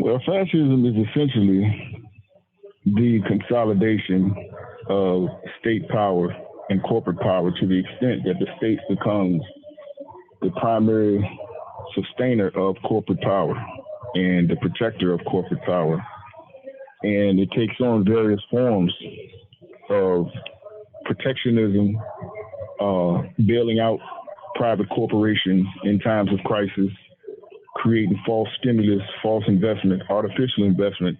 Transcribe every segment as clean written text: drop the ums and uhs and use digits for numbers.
Well, fascism is essentially the consolidation of state power and corporate power to the extent that the state becomes the primary sustainer of corporate power and the protector of corporate power. And it takes on various forms of protectionism, bailing out private corporations in times of crisis, creating false stimulus, false investment, artificial investment,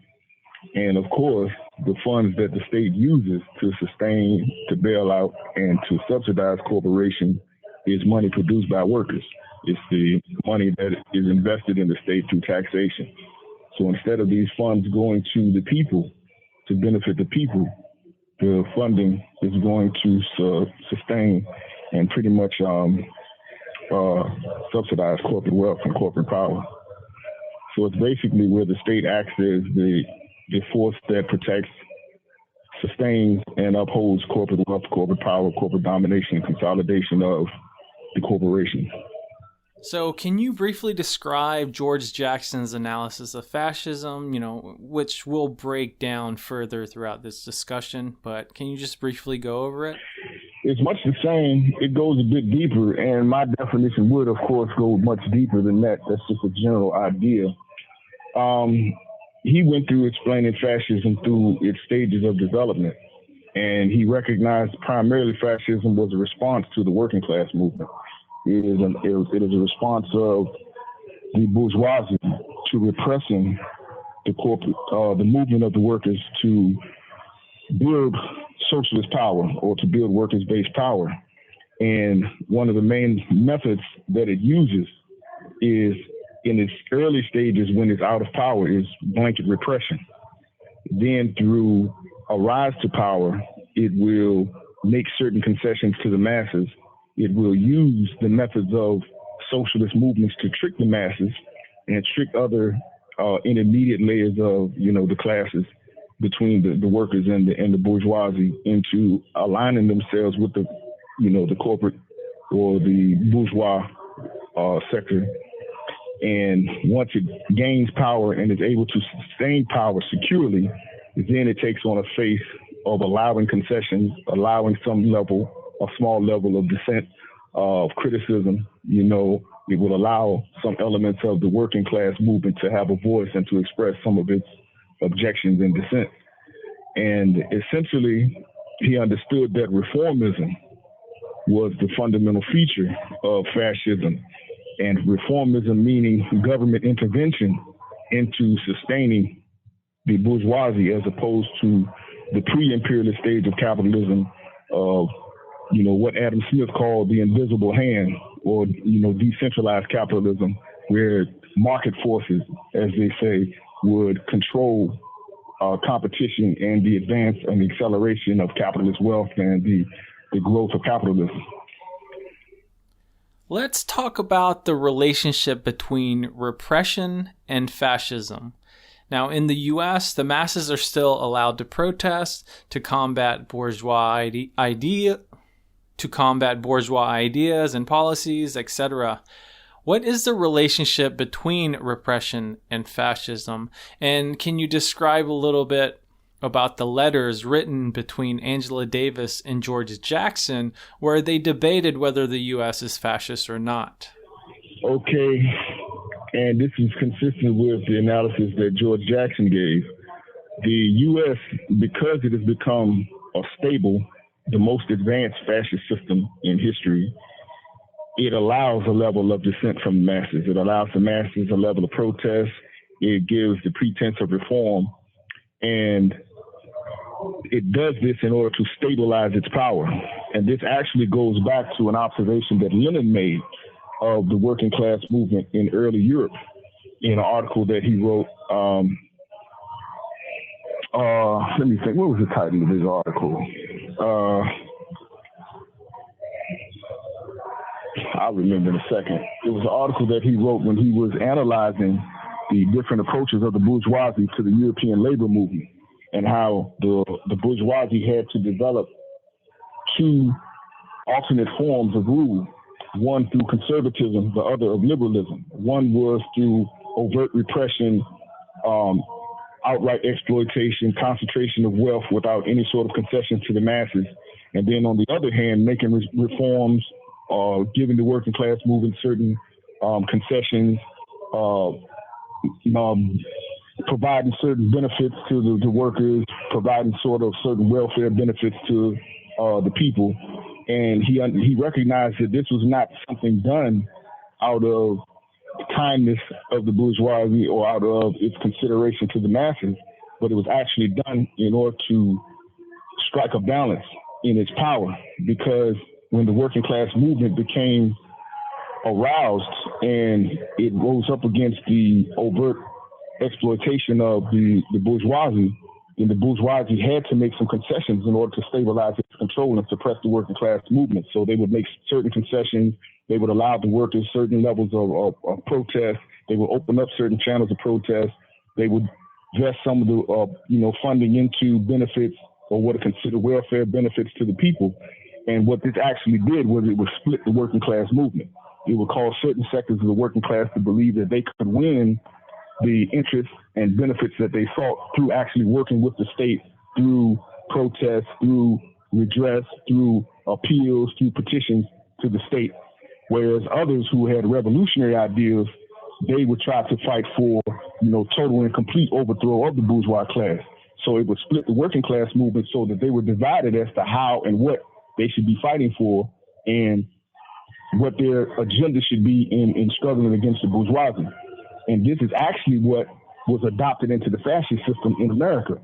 and of course, the funds that the state uses to sustain, to bail out, and to subsidize corporations is money produced by workers. It's the money that is invested in the state through taxation. So instead of these funds going to the people to benefit the people, the funding is going to sustain and pretty much subsidize corporate wealth and corporate power. So it's basically where the state acts as the force that protects, sustains, and upholds corporate wealth, corporate power, corporate domination, and consolidation of the corporation. So can you briefly describe George Jackson's analysis of fascism, which we'll break down further throughout this discussion, but can you just briefly go over it? It's much the same. It goes a bit deeper, and my definition would, of course, go much deeper than that. That's just a general idea. He went through explaining fascism through its stages of development, and he recognized primarily fascism was a response to the working class movement. It is a response of the bourgeoisie to repressing the movement of the workers to build socialist power or to build workers-based power. And one of the main methods that it uses is, in its early stages when it's out of power, is blanket repression. Then through a rise to power, it will make certain concessions to the masses. It will use the methods of socialist movements to trick the masses and trick other intermediate layers of, the classes between the workers and the bourgeoisie into aligning themselves with the corporate or the bourgeois sector. And once it gains power and is able to sustain power securely, then it takes on a face of allowing concessions, allowing a small level of dissent, of criticism. It will allow some elements of the working class movement to have a voice and to express some of its objections and dissent. And essentially, he understood that reformism was the fundamental feature of fascism. And reformism meaning government intervention into sustaining the bourgeoisie, as opposed to the pre-imperialist stage of capitalism of, what Adam Smith called the invisible hand, or, decentralized capitalism, where market forces, as they say, would control competition and the advance and the acceleration of capitalist wealth and the growth of capitalism. Let's talk about the relationship between repression and fascism. Now, in the U.S., the masses are still allowed to protest, to combat bourgeois ideas and policies, etc. What is the relationship between repression and fascism? And can you describe a little bit about the letters written between Angela Davis and George Jackson, where they debated whether the U.S. is fascist or not? Okay, and this is consistent with the analysis that George Jackson gave. The U.S., because it has become a stable, the most advanced fascist system in history, it allows a level of dissent from the masses. It allows the masses a level of protest. It gives the pretense of reform. And it does this in order to stabilize its power. And this actually goes back to an observation that Lenin made of the working class movement in early Europe in an article that he wrote. Let me think, what was the title of his article? I'll remember in a second. It was an article that he wrote when he was analyzing the different approaches of the bourgeoisie to the European labor movement, and how the bourgeoisie had to develop two alternate forms of rule, one through conservatism, the other of liberalism. One was through overt repression outright exploitation, concentration of wealth without any sort of concessions to the masses. And then on the other hand, making reforms, giving the working class movement certain concessions, providing certain benefits to the workers, providing sort of certain welfare benefits to the people. And he recognized that this was not something done out of kindness of the bourgeoisie or out of its consideration to the masses, but it was actually done in order to strike a balance in its power. Because when the working class movement became aroused and it rose up against the overt exploitation of the bourgeoisie, then the bourgeoisie had to make some concessions in order to stabilize its control and suppress the working class movement. So they would make certain concessions. They would allow the workers certain levels of protest. They would open up certain channels of protest. They would vest some of the funding into benefits or what are considered welfare benefits to the people. And what this actually did was it would split the working class movement. It would cause certain sectors of the working class to believe that they could win the interests and benefits that they sought through actually working with the state, through protests, through redress, through appeals, through petitions to the state. Whereas others who had revolutionary ideas, they would try to fight for, total and complete overthrow of the bourgeois class. So it would split the working class movement so that they were divided as to how and what they should be fighting for and what their agenda should be in struggling against the bourgeoisie. And this is actually what was adopted into the fascist system in America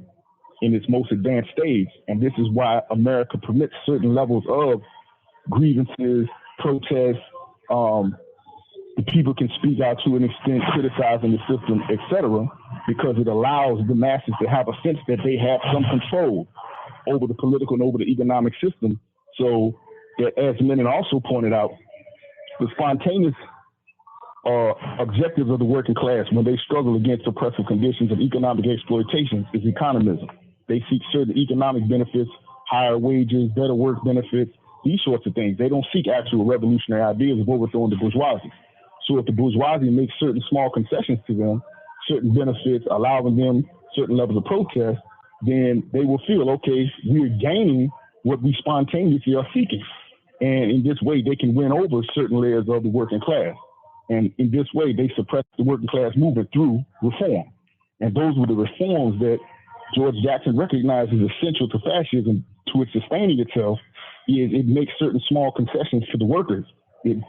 in its most advanced stage. And this is why America permits certain levels of grievances, protests. The people can speak out to an extent, criticizing the system, etc., because it allows the masses to have a sense that they have some control over the political and over the economic system. So that, as Lenin also pointed out, the spontaneous objectives of the working class when they struggle against oppressive conditions of economic exploitation is economism. They seek certain economic benefits, higher wages, better work benefits, these sorts of things. They don't seek actual revolutionary ideas of overthrowing the bourgeoisie. So if the bourgeoisie makes certain small concessions to them, certain benefits, allowing them certain levels of protest, then they will feel, okay, we're gaining what we spontaneously are seeking. And in this way, they can win over certain layers of the working class. And in this way, they suppress the working class movement through reform. And those were the reforms that George Jackson recognized as essential to fascism, to its sustaining itself, is it makes certain small concessions to the workers.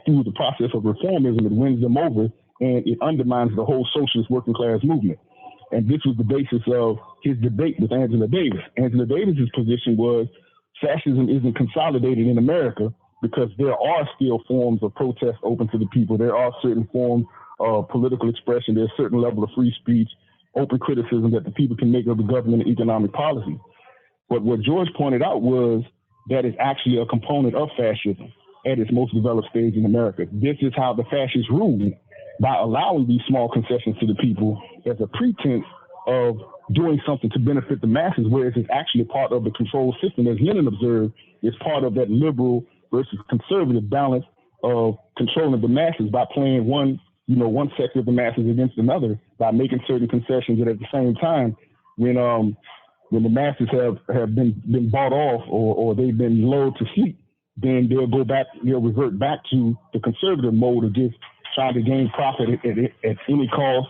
Through the process of reformism, it wins them over and it undermines the whole socialist working class movement. And this was the basis of his debate with Angela Davis. Angela Davis's position was fascism isn't consolidated in America because there are still forms of protest open to the people. There are certain forms of political expression. There's a certain level of free speech, open criticism that the people can make of the government and economic policy. But what George pointed out was that is actually a component of fascism at its most developed stage in America. This is how the fascists ruled, by allowing these small concessions to the people as a pretense of doing something to benefit the masses, whereas it's actually part of the control system, as Lenin observed, is part of that liberal versus conservative balance of controlling the masses by playing one sector of the masses against another, by making certain concessions. And at the same time, when the masses have been bought off or they've been lulled to sleep, then they'll revert back to the conservative mode of just trying to gain profit at any cost,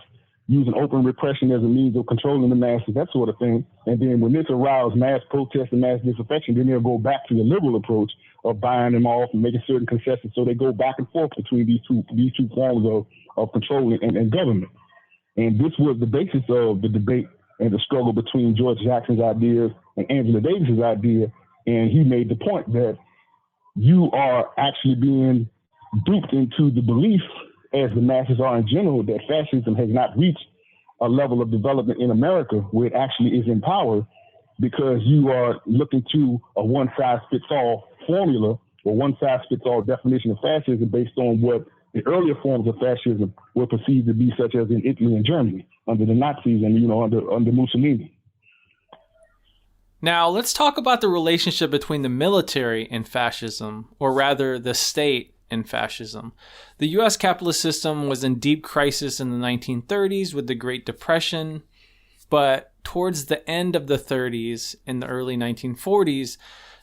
using open repression as a means of controlling the masses, that sort of thing. And then when this arouses mass protest and mass disaffection, then they'll go back to the liberal approach of buying them off and making certain concessions. So they go back and forth between these two forms of control and government. And this was the basis of the debate and the struggle between George Jackson's ideas and Angela Davis's idea. And he made the point that you are actually being duped into the belief, as the masses are in general, that fascism has not reached a level of development in America where it actually is in power, because you are looking to a one-size-fits-all formula or one-size-fits-all definition of fascism based on what the earlier forms of fascism were perceived to be, such as in Italy and Germany under the Nazis and under Mussolini. Now, let's talk about the relationship between the military and fascism, or rather the state and fascism. The U.S. capitalist system was in deep crisis in the 1930s with the Great Depression. but towards the end of the 30s and the early 1940s,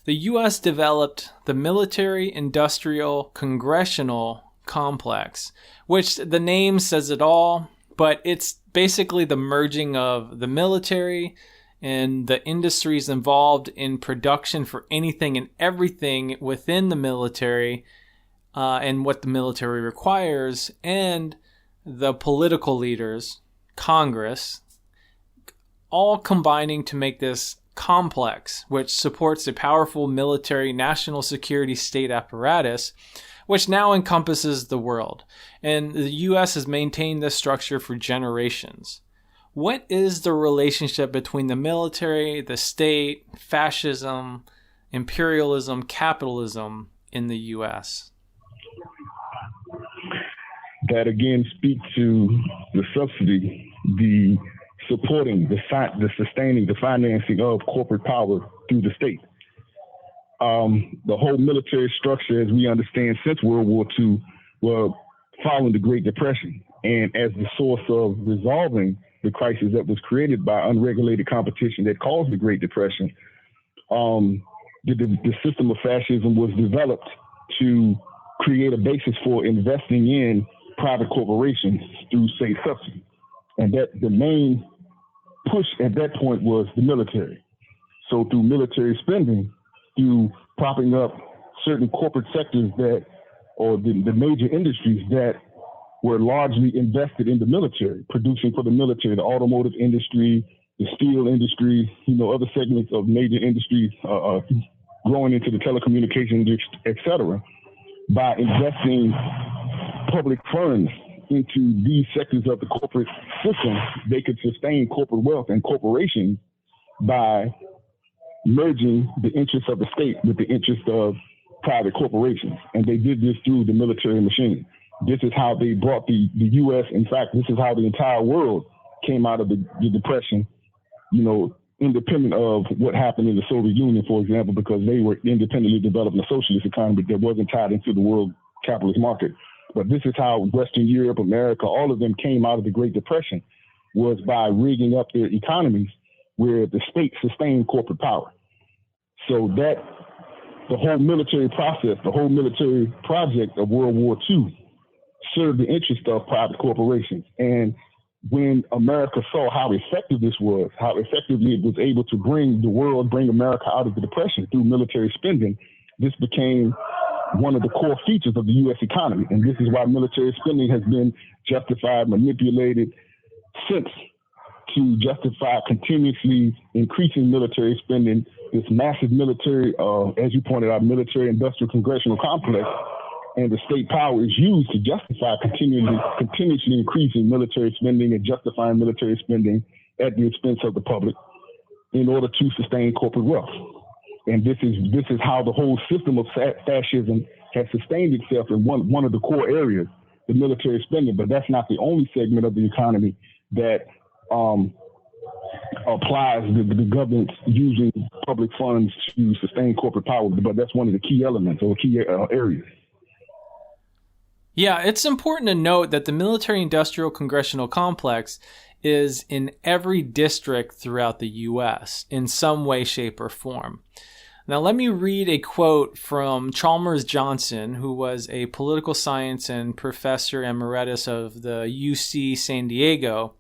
the U.S. developed the military-industrial congressional complex, which the name says it all, but it's basically the merging of the military and the industries involved in production for anything and everything within the military and what the military requires, and the political leaders, Congress, all combining to make this complex, which supports a powerful military national security state apparatus, which now encompasses the world. And the U.S. has maintained this structure for generations. What is the relationship between the military, the state, fascism, imperialism, capitalism in the U.S.? That again speaks to the subsidy, the supporting, the sustaining, the financing of corporate power through the state. The whole military structure, as we understand since World War II, were following the Great Depression, and as the source of resolving the crisis that was created by unregulated competition that caused the Great Depression, the system of fascism was developed to create a basis for investing in private corporations through state subsidy. And that the main push at that point was the military. So through military spending, through propping up certain corporate sectors that, or the major industries that were largely invested in the military, producing for the military, the automotive industry, the steel industry, other segments of major industries growing into the telecommunications, et cetera, by investing public funds into these sectors of the corporate system, they could sustain corporate wealth and corporations by merging the interests of the state with the interests of private corporations. And they did this through the military machine. This is how they brought the U.S. In fact, this is how the entire world came out of the Depression, independent of what happened in the Soviet Union, for example, because they were independently developing a socialist economy that wasn't tied into the world capitalist market. But this is how Western Europe, America, all of them came out of the Great Depression, was by rigging up their economies where the state sustained corporate power. So that the whole military process, the whole military project of World War II served the interest of private corporations. And when America saw how effective this was, how effectively it was able to bring America out of the Depression through military spending, this became one of the core features of the U.S. economy. And this is why military spending has been justified, manipulated since to justify continuously increasing military spending, this massive military, as you pointed out, military industrial congressional complex, and the state power is used to justify continuously increasing military spending and justifying military spending at the expense of the public in order to sustain corporate wealth. And this is how the whole system of fascism has sustained itself in one of the core areas, the military spending. But that's not the only segment of the economy that applies the government using public funds to sustain corporate power. But that's one of the key elements or key areas. Yeah, it's important to note that the military-industrial congressional complex is in every district throughout the U.S. in some way, shape, or form. Now, let me read a quote from Chalmers Johnson, who was a political science and professor emeritus of the UC San Diego,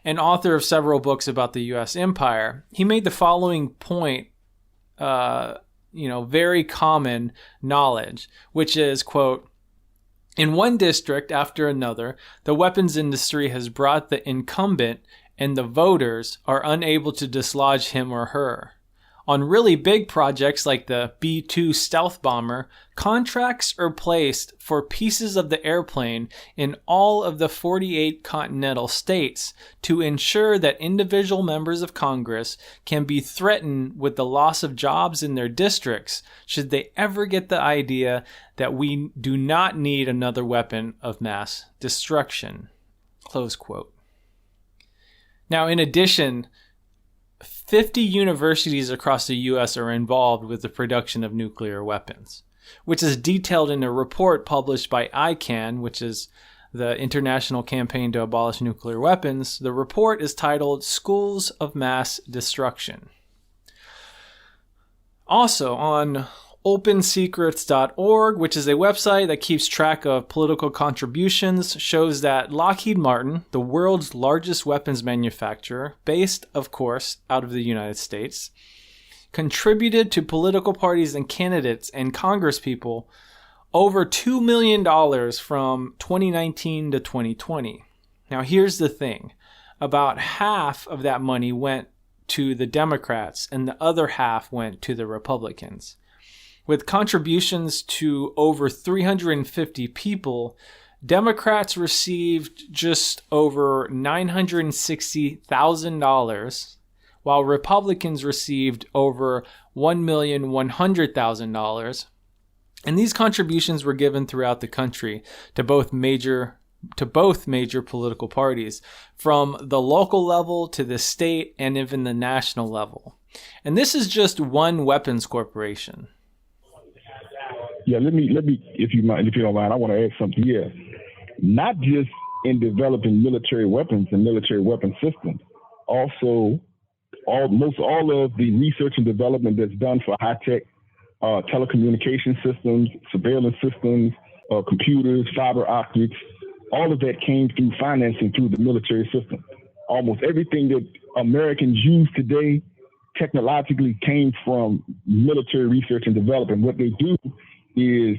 and author of several books about the U.S. empire. He made the following point, very common knowledge, which is, quote, "In one district after another, the weapons industry has brought the incumbent, and the voters are unable to dislodge him or her. On really big projects like the B-2 stealth bomber, contracts are placed for pieces of the airplane in all of the 48 continental states to ensure that individual members of Congress can be threatened with the loss of jobs in their districts should they ever get the idea that we do not need another weapon of mass destruction." Close quote. Now, in addition, 50 universities across the U.S. are involved with the production of nuclear weapons, which is detailed in a report published by ICANN, which is the international campaign to abolish nuclear weapons. The report is titled Schools of Mass Destruction. Also on OpenSecrets.org, which is a website that keeps track of political contributions, shows that Lockheed Martin, the world's largest weapons manufacturer, based, of course, out of the United States, contributed to political parties and candidates and congresspeople over $2 million from 2019 to 2020. Now, here's the thing. About half of that money went to the Democrats and the other half went to the Republicans. With contributions to over 350 people, Democrats received just over $960,000, while Republicans received over $1,100,000. And these contributions were given throughout the country to both major political parties, from the local level to the state and even the national level. And this is just one weapons corporation. Yeah, let me, if you don't mind, I want to add something here. Not just in developing military weapons and military weapon systems, also almost all of the research and development that's done for high-tech telecommunication systems, surveillance systems, computers, fiber optics, all of that came through financing through the military system. Almost everything that Americans use today technologically came from military research and development. What they do is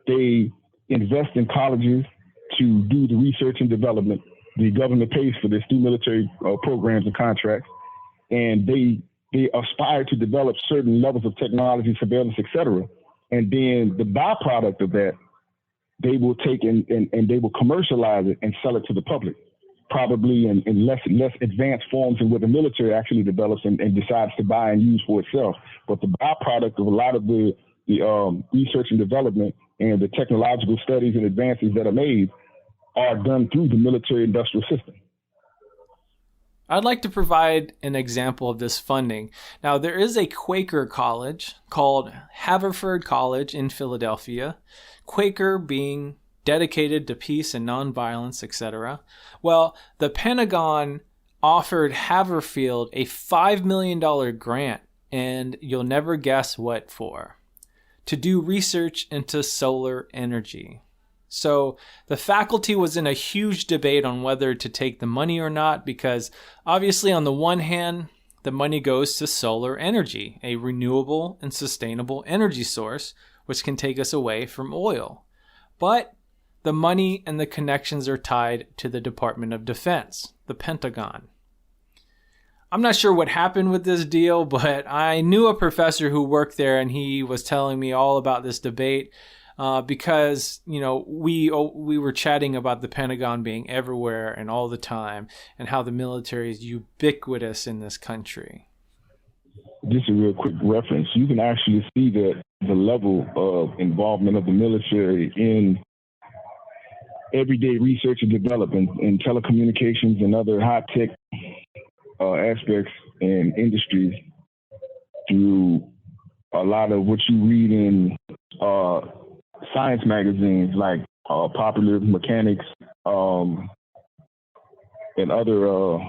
they invest in colleges to do the research and development. The government pays for this through military programs and contracts, and they aspire to develop certain levels of technology, surveillance, et cetera. And then the byproduct of that, they will take and they will commercialize it and sell it to the public, probably in less advanced forms than what the military actually develops and decides to buy and use for itself. But the byproduct of a lot of the research and development and the technological studies and advances that are made are done through the military industrial system. I'd like to provide an example of this funding. Now, there is a Quaker college called Haverford College in Philadelphia, Quaker being dedicated to peace and nonviolence, etc. Well, the Pentagon offered Haverfield a $5 million grant, and you'll never guess what for, to do research into solar energy. So the faculty was in a huge debate on whether to take the money or not, because obviously on the one hand, the money goes to solar energy, a renewable and sustainable energy source, which can take us away from oil. But the money and the connections are tied to the Department of Defense, the Pentagon. I'm not sure what happened with this deal, but I knew a professor who worked there, and he was telling me all about this debate. Because, you know, we were chatting about the Pentagon being everywhere and all the time, and how the military is ubiquitous in this country. Just a real quick reference. You can actually see that the level of involvement of the military in everyday research and development in telecommunications and other high-tech aspects and industries through a lot of what you read in science magazines like Popular Mechanics and other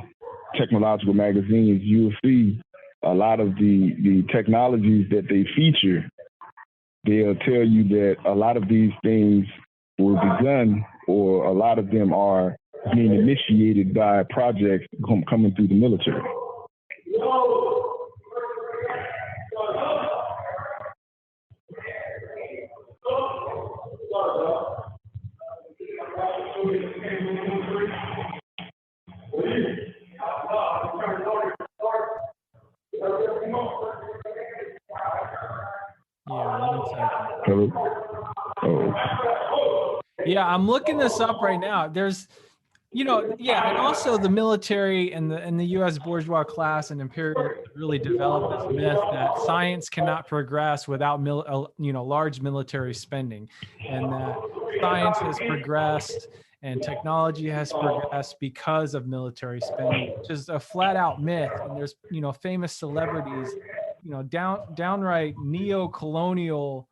technological magazines. You'll see a lot of the technologies that they feature. They'll tell you that a lot of these things were begun, or a lot of them are being initiated by projects coming through the military. Hello? Oh. Yeah, I'm looking this up right now. There's, and also the military and the U.S. bourgeois class and imperialists really developed this myth that science cannot progress without large military spending, and that science has progressed and technology has progressed because of military spending, which is a flat out myth. And there's, famous celebrities, downright neo-colonial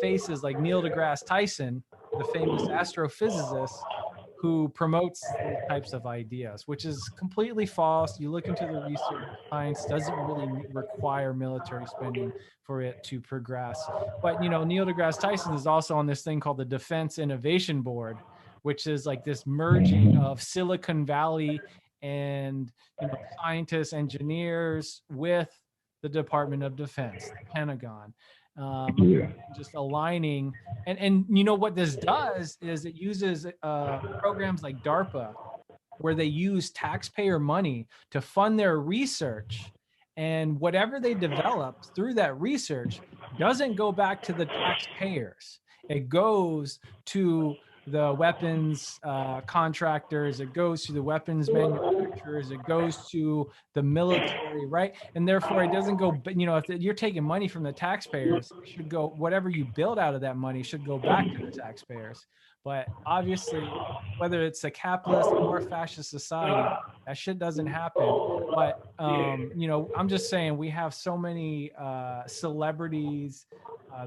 faces like Neil deGrasse Tyson, the famous astrophysicist, who promotes these types of ideas, which is completely false. You look into the research, science doesn't really require military spending for it to progress. But, Neil deGrasse Tyson is also on this thing called the Defense Innovation Board, which is like this merging of Silicon Valley and, scientists, engineers with the Department of Defense, the Pentagon. Just aligning, and what this does is it uses programs like DARPA, where they use taxpayer money to fund their research, and whatever they develop through that research doesn't go back to the taxpayers. It goes to the weapons contractors, it goes to the weapons manufacturers, it goes to the military, right? And therefore it doesn't go, if you're taking money from the taxpayers, it should go, whatever you build out of that money should go back to the taxpayers. But obviously, whether it's a capitalist or a fascist society, that shit doesn't happen. But, I'm just saying, we have so many celebrities,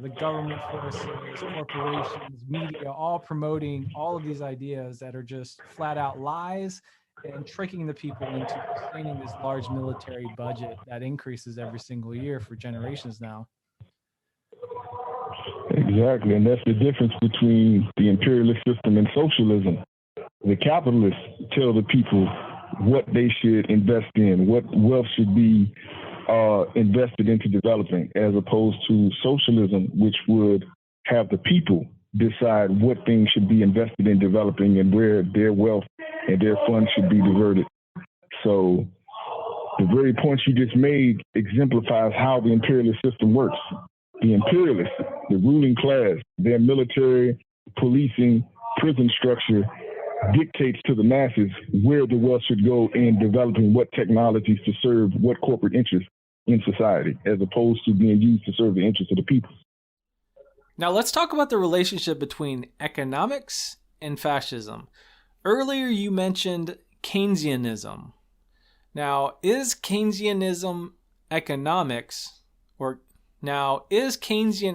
the government forces, corporations, media, all promoting all of these ideas that are just flat out lies and tricking the people into sustaining this large military budget that increases every single year for generations now. Exactly, and that's the difference between the imperialist system and socialism. The capitalists tell the people what they should invest in, what wealth should be invested into developing, as opposed to socialism, which would have the people decide what things should be invested in developing and where their wealth and their funds should be diverted. So the very points you just made exemplifies how the imperialist system works. The imperialists, the ruling class, their military, policing, prison structure dictates to the masses where the wealth should go in developing what technologies to serve what corporate interests in society, as opposed to being used to serve the interests of the people. Now let's talk about the relationship between economics and fascism. Earlier you mentioned Keynesianism. Now, is Keynesian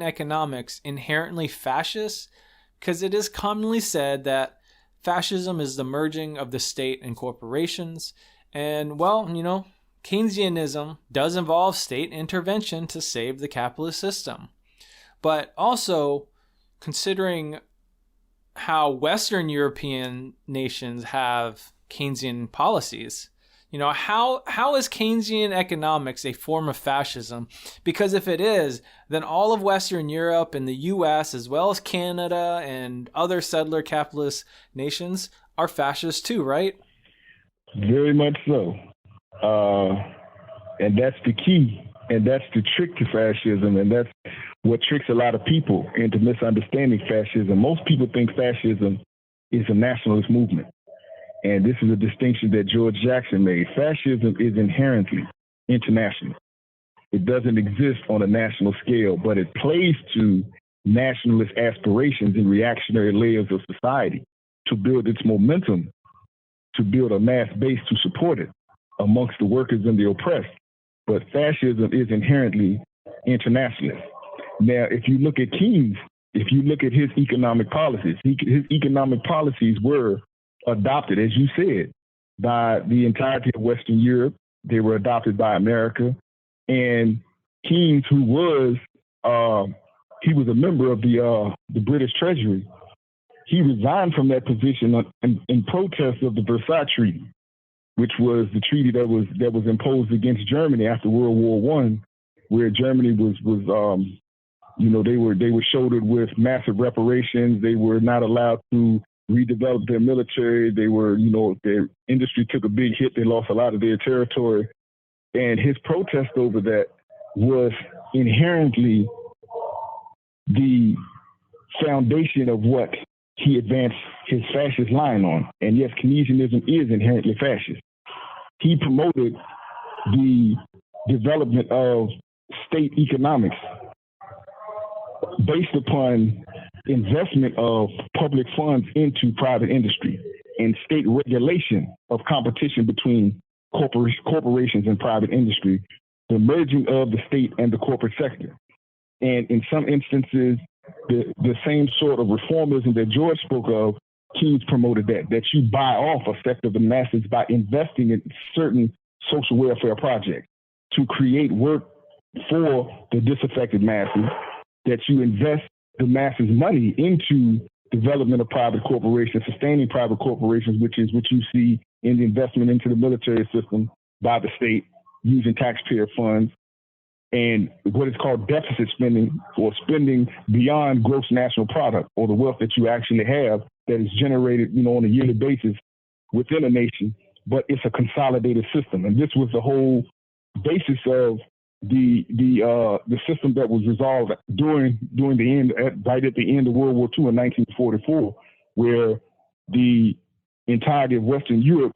economics inherently fascist? Because it is commonly said that fascism is the merging of the state and corporations. And, Keynesianism does involve state intervention to save the capitalist system. But also, considering how Western European nations have Keynesian policies, how is Keynesian economics a form of fascism? Because if it is, then all of Western Europe and the U.S., as well as Canada and other settler capitalist nations, are fascist too, right? Very much so. And that's the key. And that's the trick to fascism. And that's what tricks a lot of people into misunderstanding fascism. Most people think fascism is a nationalist movement. And this is a distinction that George Jackson made. Fascism is inherently international. It doesn't exist on a national scale, but it plays to nationalist aspirations in reactionary layers of society to build its momentum, to build a mass base to support it amongst the workers and the oppressed. But fascism is inherently internationalist. Now, if you look at Keynes, if you look at his economic policies, his economic policies were adopted, as you said, by the entirety of Western Europe. They were adopted by America. And Keynes, who was he was a member of the British Treasury, he resigned from that position in protest of the Versailles Treaty, which was the treaty that was imposed against Germany after World War I, where Germany was they were shouldered with massive reparations. They were not allowed to redevelop their military. They were, their industry took a big hit. They lost a lot of their territory. And his protest over that was inherently the foundation of what he advanced his fascist line on. And yes, Keynesianism is inherently fascist. He promoted the development of state economics based upon investment of public funds into private industry and state regulation of competition between corporations and private industry, the merging of the state and the corporate sector. And in some instances, the same sort of reformism that George spoke of Keynes promoted that you buy off a sector of the masses by investing in certain social welfare projects to create work for the disaffected masses, that you invest the masses' money into development of private corporations, sustaining private corporations, which is what you see in the investment into the military system by the state using taxpayer funds, and what is called deficit spending, or spending beyond gross national product, or the wealth that you actually have that is generated, on a yearly basis within a nation, but it's a consolidated system. And this was the whole basis of the system that was resolved during the end, right at the end of World War II in 1944, where the entirety of Western Europe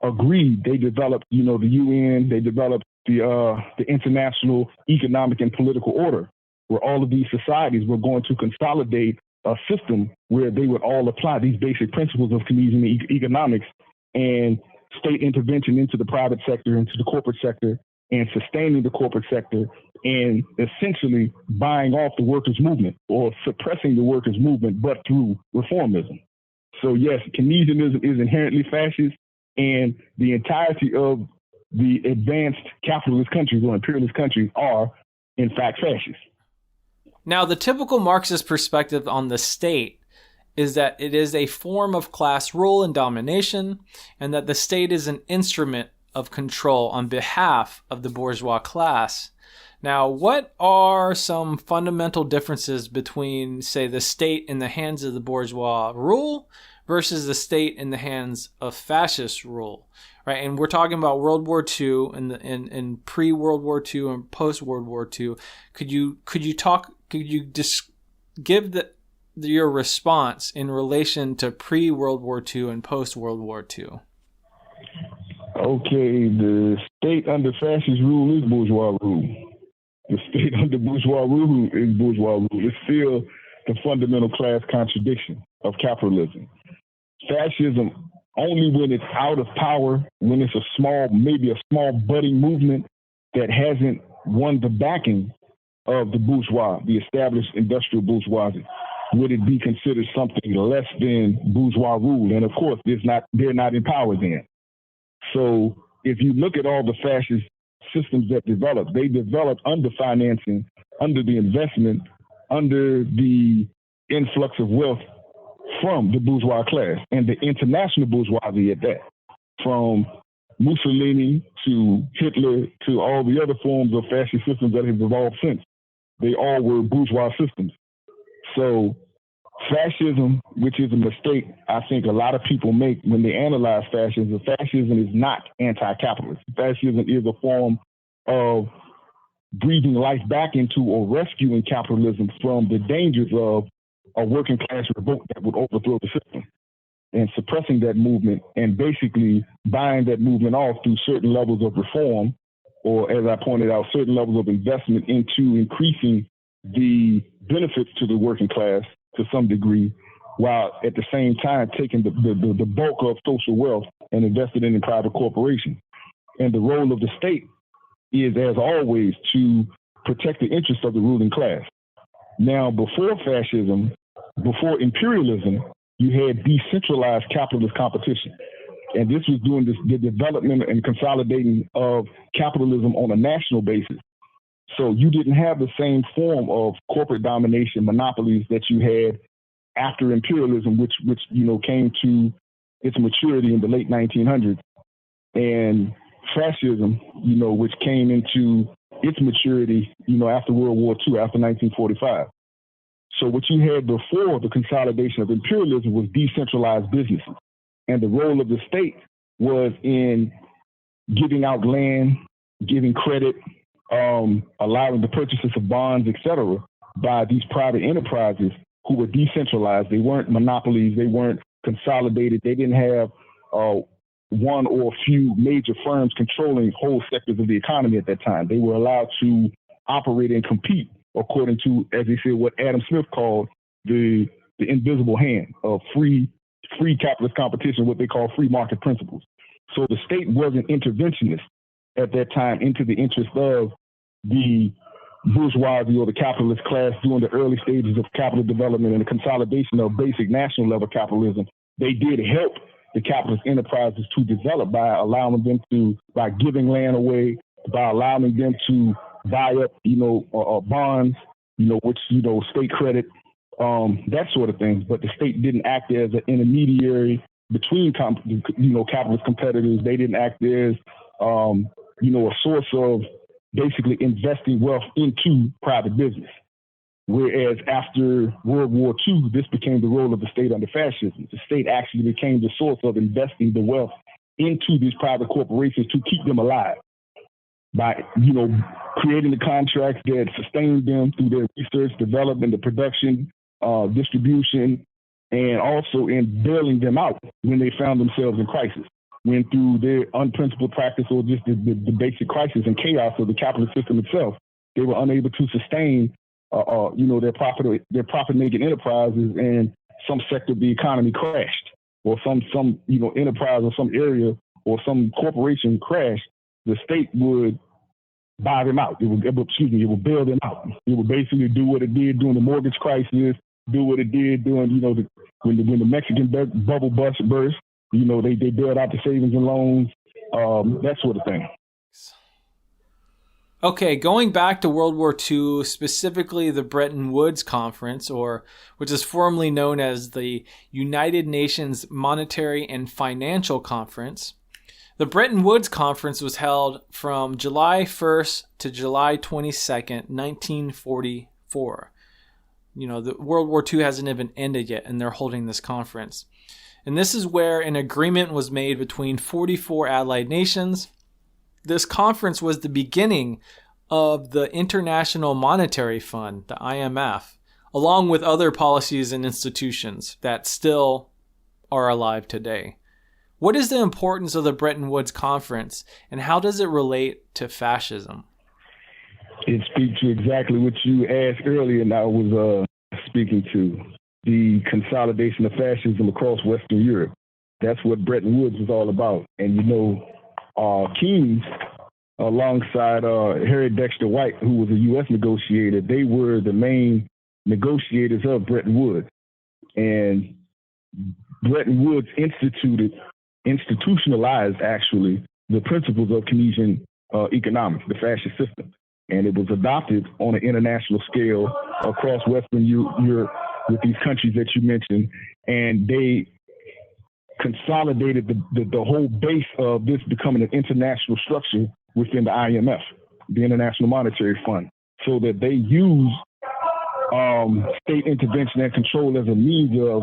agreed. They developed, the UN, they developed the international economic and political order, where all of these societies were going to consolidate a system where they would all apply these basic principles of Keynesian economics and state intervention into the private sector, into the corporate sector, and sustaining the corporate sector, and essentially buying off the workers' movement or suppressing the workers' movement, but through reformism. So yes, Keynesianism is inherently fascist, and the entirety of the advanced capitalist countries or imperialist countries are, in fact, fascist. Now, the typical Marxist perspective on the state is that it is a form of class rule and domination, and that the state is an instrument of control on behalf of the bourgeois class. Now, what are some fundamental differences between, say, the state in the hands of the bourgeois rule versus the state in the hands of fascist rule, right? And we're talking about World War II and pre-World War II and post-World War II. Could you just give your response in relation to pre-World War II and post-World War II? Okay, the state under fascist rule is bourgeois rule. The state under bourgeois rule is bourgeois rule. It's still the fundamental class contradiction of capitalism. Fascism, only when it's out of power, when it's maybe a small budding movement that hasn't won the backing of the bourgeois, the established industrial bourgeoisie, would it be considered something less than bourgeois rule? And of course, they're not in power then. So if you look at all the fascist systems that developed, they developed under financing, under the investment, under the influx of wealth from the bourgeois class and the international bourgeoisie at that, from Mussolini to Hitler to all the other forms of fascist systems that have evolved since. They all were bourgeois systems. So fascism, which is a mistake I think a lot of people make when they analyze fascism is not anti-capitalist. Fascism is a form of breathing life back into or rescuing capitalism from the dangers of a working class revolt that would overthrow the system, and suppressing that movement and basically buying that movement off through certain levels of reform, or as I pointed out, certain levels of investment into increasing the benefits to the working class to some degree, while at the same time taking the bulk of social wealth and invested in private corporations. And the role of the state is, as always, to protect the interests of the ruling class. Now, before fascism, before imperialism, you had decentralized capitalist competition. And this was doing the development and consolidating of capitalism on a national basis. So you didn't have the same form of corporate domination, monopolies that you had after imperialism, which came to its maturity in the late 1900s, and fascism, which came into its maturity, after World War II, after 1945. So what you had before the consolidation of imperialism was decentralized businesses, and the role of the state was in giving out land, giving credit, allowing the purchases of bonds, etc., by these private enterprises who were decentralized. They weren't monopolies. They weren't consolidated. They didn't have one or a few major firms controlling whole sectors of the economy at that time. They were allowed to operate and compete according to, as they said, what Adam Smith called the invisible hand of free capitalist competition, what they call free market principles. So the state wasn't interventionist at that time into the interest of the bourgeoisie or the capitalist class during the early stages of capital development and the consolidation of basic national level capitalism. they did help the capitalist enterprises to develop by allowing them to, by giving land away, by allowing them to buy up, bonds, which, state credit, that sort of thing. But the state didn't act as an intermediary between, capitalist competitors. They didn't act as, a source of basically investing wealth into private business. Whereas after World War II, this became the role of the state under fascism. The state actually became the source of investing the wealth into these private corporations to keep them alive by, creating the contracts that sustained them through their research, development, the production, distribution, and also in bailing them out when they found themselves in crisis, when through their unprincipled practice or just the basic crisis and chaos of the capitalist system itself, they were unable to sustain their profit-making enterprises, and some sector of the economy crashed, or some enterprise or some area or some corporation crashed. The state would buy them out. It would bail them out. It would basically do what it did during the mortgage crisis, do what it did during when the Mexican bubble burst. They bailed out the savings and loans, that sort of thing. Okay, going back to World War II, specifically the Bretton Woods Conference, which is formerly known as the United Nations Monetary and Financial Conference. The Bretton Woods Conference was held from July 1st to July 22nd, 1944. The World War II hasn't even ended yet, and they're holding this conference. And this is where an agreement was made between 44 allied nations. This conference was the beginning of the International Monetary Fund, the IMF, along with other policies and institutions that still are alive today. What is the importance of the Bretton Woods Conference, and how does it relate to fascism? It speaks to exactly what you asked earlier, and I was speaking to the consolidation of fascism across Western Europe. That's what Bretton Woods was all about. And Keynes, alongside Harry Dexter White, who was a U.S. negotiator, they were the main negotiators of Bretton Woods. And Bretton Woods institutionalized, actually, the principles of Keynesian economics, the fascist system. And it was adopted on an international scale across Western Europe with these countries that you mentioned. And they consolidated the whole base of this becoming an international structure within the IMF, the International Monetary Fund, so that they use state intervention and control as a means of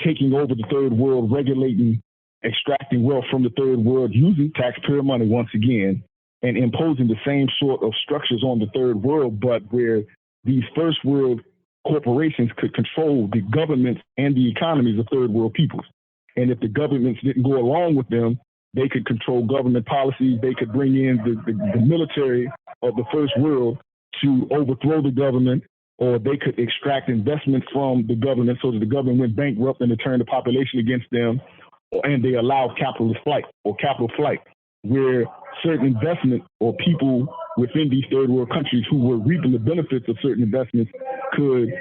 taking over the third world, regulating, extracting wealth from the third world, using taxpayer money once again, and imposing the same sort of structures on the third world, but where these first world corporations could control the governments and the economies of third world peoples. And if the governments didn't go along with them, they could control government policies. They could bring in the military of the first world to overthrow the government, or they could extract investment from the government so that the government went bankrupt and it turned the population against them, and they allowed capitalist flight or capital flight, where certain investment or people within these third world countries who were reaping the benefits of certain investments could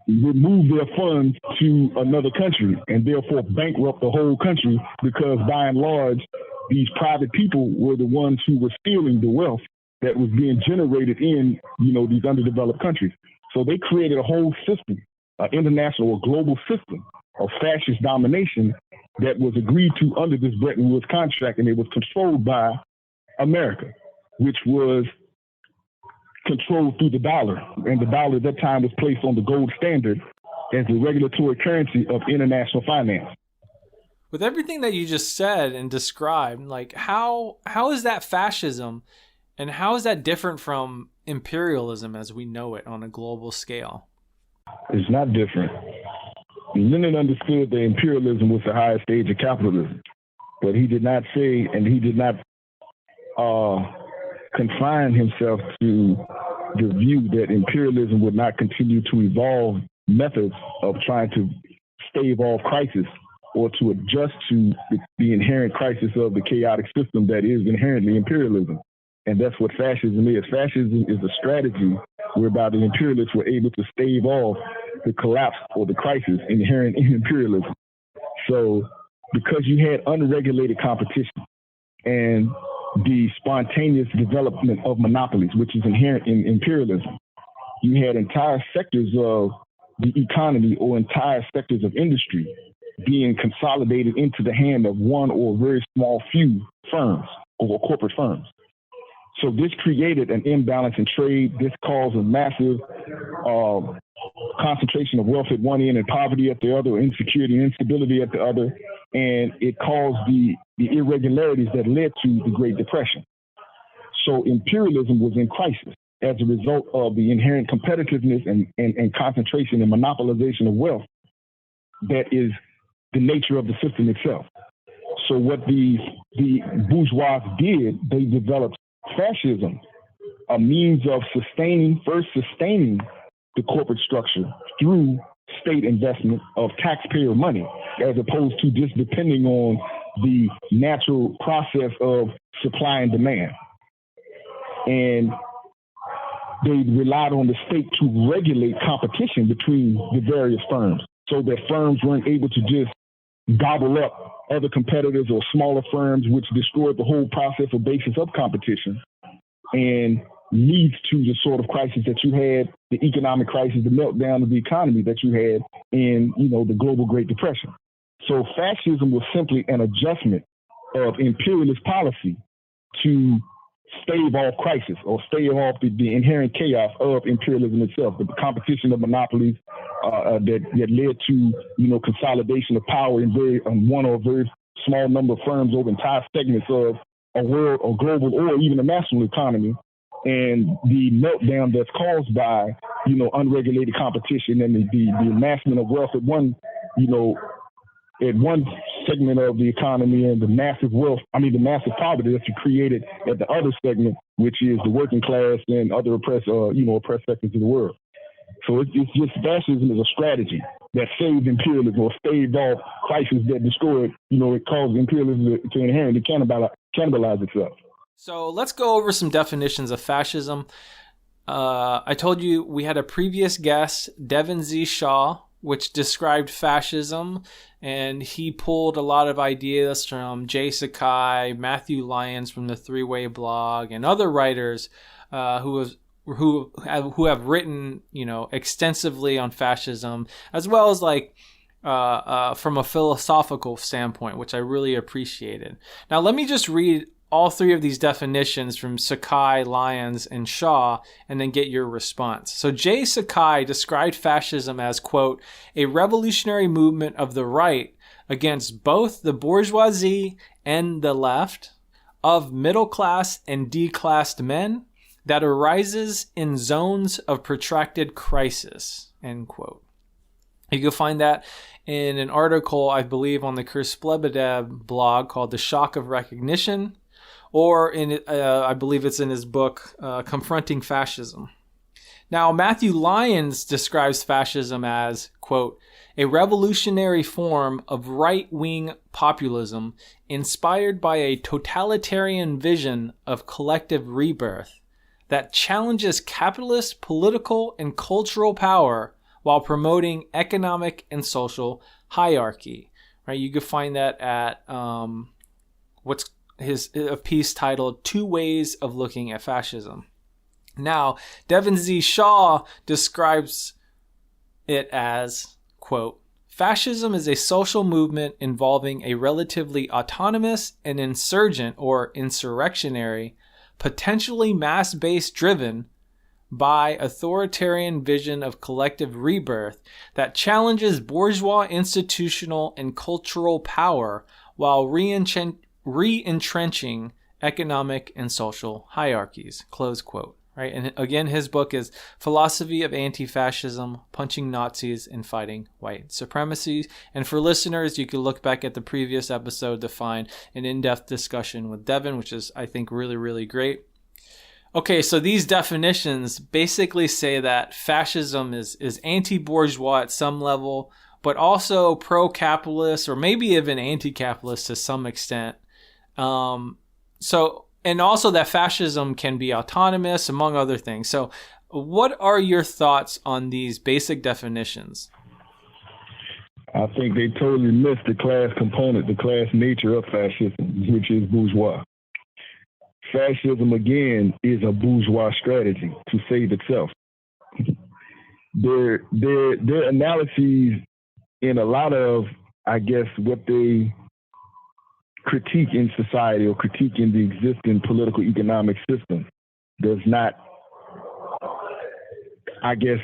remove their funds to another country and therefore bankrupt the whole country, because by and large, these private people were the ones who were stealing the wealth that was being generated in, these underdeveloped countries. So they created a whole system, an international or global system of fascist domination that was agreed to under this Bretton Woods contract, and it was controlled by America, which was controlled through the dollar. And the dollar at that time was placed on the gold standard as the regulatory currency of international finance. With everything that you just said and described, how is that fascism, and how is that different from imperialism as we know it on a global scale? It's not different. Lenin understood that imperialism was the highest stage of capitalism, but he did not say, and he did not confine himself to the view that imperialism would not continue to evolve methods of trying to stave off crisis or to adjust to the inherent crisis of the chaotic system that is inherently imperialism. And that's what fascism is. Fascism is a strategy whereby the imperialists were able to stave off the collapse or the crisis inherent in imperialism. So because you had unregulated competition and the spontaneous development of monopolies, which is inherent in imperialism, you had entire sectors of the economy or entire sectors of industry being consolidated into the hand of one or very small few firms or corporate firms. So this created an imbalance in trade. This caused a massive concentration of wealth at one end and poverty at the other, insecurity and instability at the other. And it caused the irregularities that led to the Great Depression. So imperialism was in crisis as a result of the inherent competitiveness and concentration and monopolization of wealth that is the nature of the system itself. So what the bourgeois did, they developed fascism, a means of sustaining the corporate structure through state investment of taxpayer money, as opposed to just depending on the natural process of supply and demand. And they relied on the state to regulate competition between the various firms so that firms weren't able to just gobble up other competitors or smaller firms, which destroyed the whole process or basis of competition and leads to the sort of crisis that you had, the economic crisis, the meltdown of the economy that you had in, the global Great Depression. So fascism was simply an adjustment of imperialist policy to stave off crisis or stave off the inherent chaos of imperialism itself, the competition of monopolies that led to, consolidation of power in one or a very small number of firms over entire segments of a world or global or even a national economy, and the meltdown that's caused by, unregulated competition and the amassment of wealth at one segment of the economy and the massive poverty that you created at the other segment, which is the working class and other oppressed sectors of the world. So it's just fascism is a strategy that saved imperialism or staved off crises that destroyed, it caused imperialism to inherently cannibalize itself. So let's go over some definitions of fascism. I told you we had a previous guest, Devin Z. Shaw, which described fascism, and he pulled a lot of ideas from Jay Sakai, Matthew Lyons from the Three-Way blog, and other writers who have written, extensively on fascism, as well as from a philosophical standpoint, which I really appreciated. Now, let me just read all three of these definitions from Sakai, Lyons, and Shaw, and then get your response. So Jay Sakai described fascism as, quote, a revolutionary movement of the right against both the bourgeoisie and the left, of middle-class and declassed men, that arises in zones of protracted crisis, end quote. You can find that in an article, I believe, on the Kurs Lebedev blog called The Shock of Recognition, or I believe it's in his book, Confronting Fascism. Now, Matthew Lyons describes fascism as, quote, a revolutionary form of right-wing populism inspired by a totalitarian vision of collective rebirth that challenges capitalist, political, and cultural power while promoting economic and social hierarchy. Right? You can find that at what's a piece titled "Two Ways of Looking at Fascism." Now, Devin Z. Shaw describes it as, quote, fascism is a social movement involving a relatively autonomous and insurgent or insurrectionary, potentially mass-based driven by authoritarian vision of collective rebirth that challenges bourgeois institutional and cultural power while re-entrenching economic and social hierarchies, close quote. Right? And again, his book is Philosophy of Anti-Fascism, Punching Nazis and Fighting White Supremacy. And for listeners, you can look back at the previous episode to find an in-depth discussion with Devin, which is, I think, really, really great. Okay, so these definitions basically say that fascism is anti-bourgeois at some level, but also pro-capitalist or maybe even anti-capitalist to some extent. And also that fascism can be autonomous, among other things. So what are your thoughts on these basic definitions? I think they totally missed the class component, the class nature of fascism, which is bourgeois. Fascism, again, is a bourgeois strategy to save itself. Their analyses in a lot of, I guess, what they critique in society or critique in the existing political economic system does not, I guess,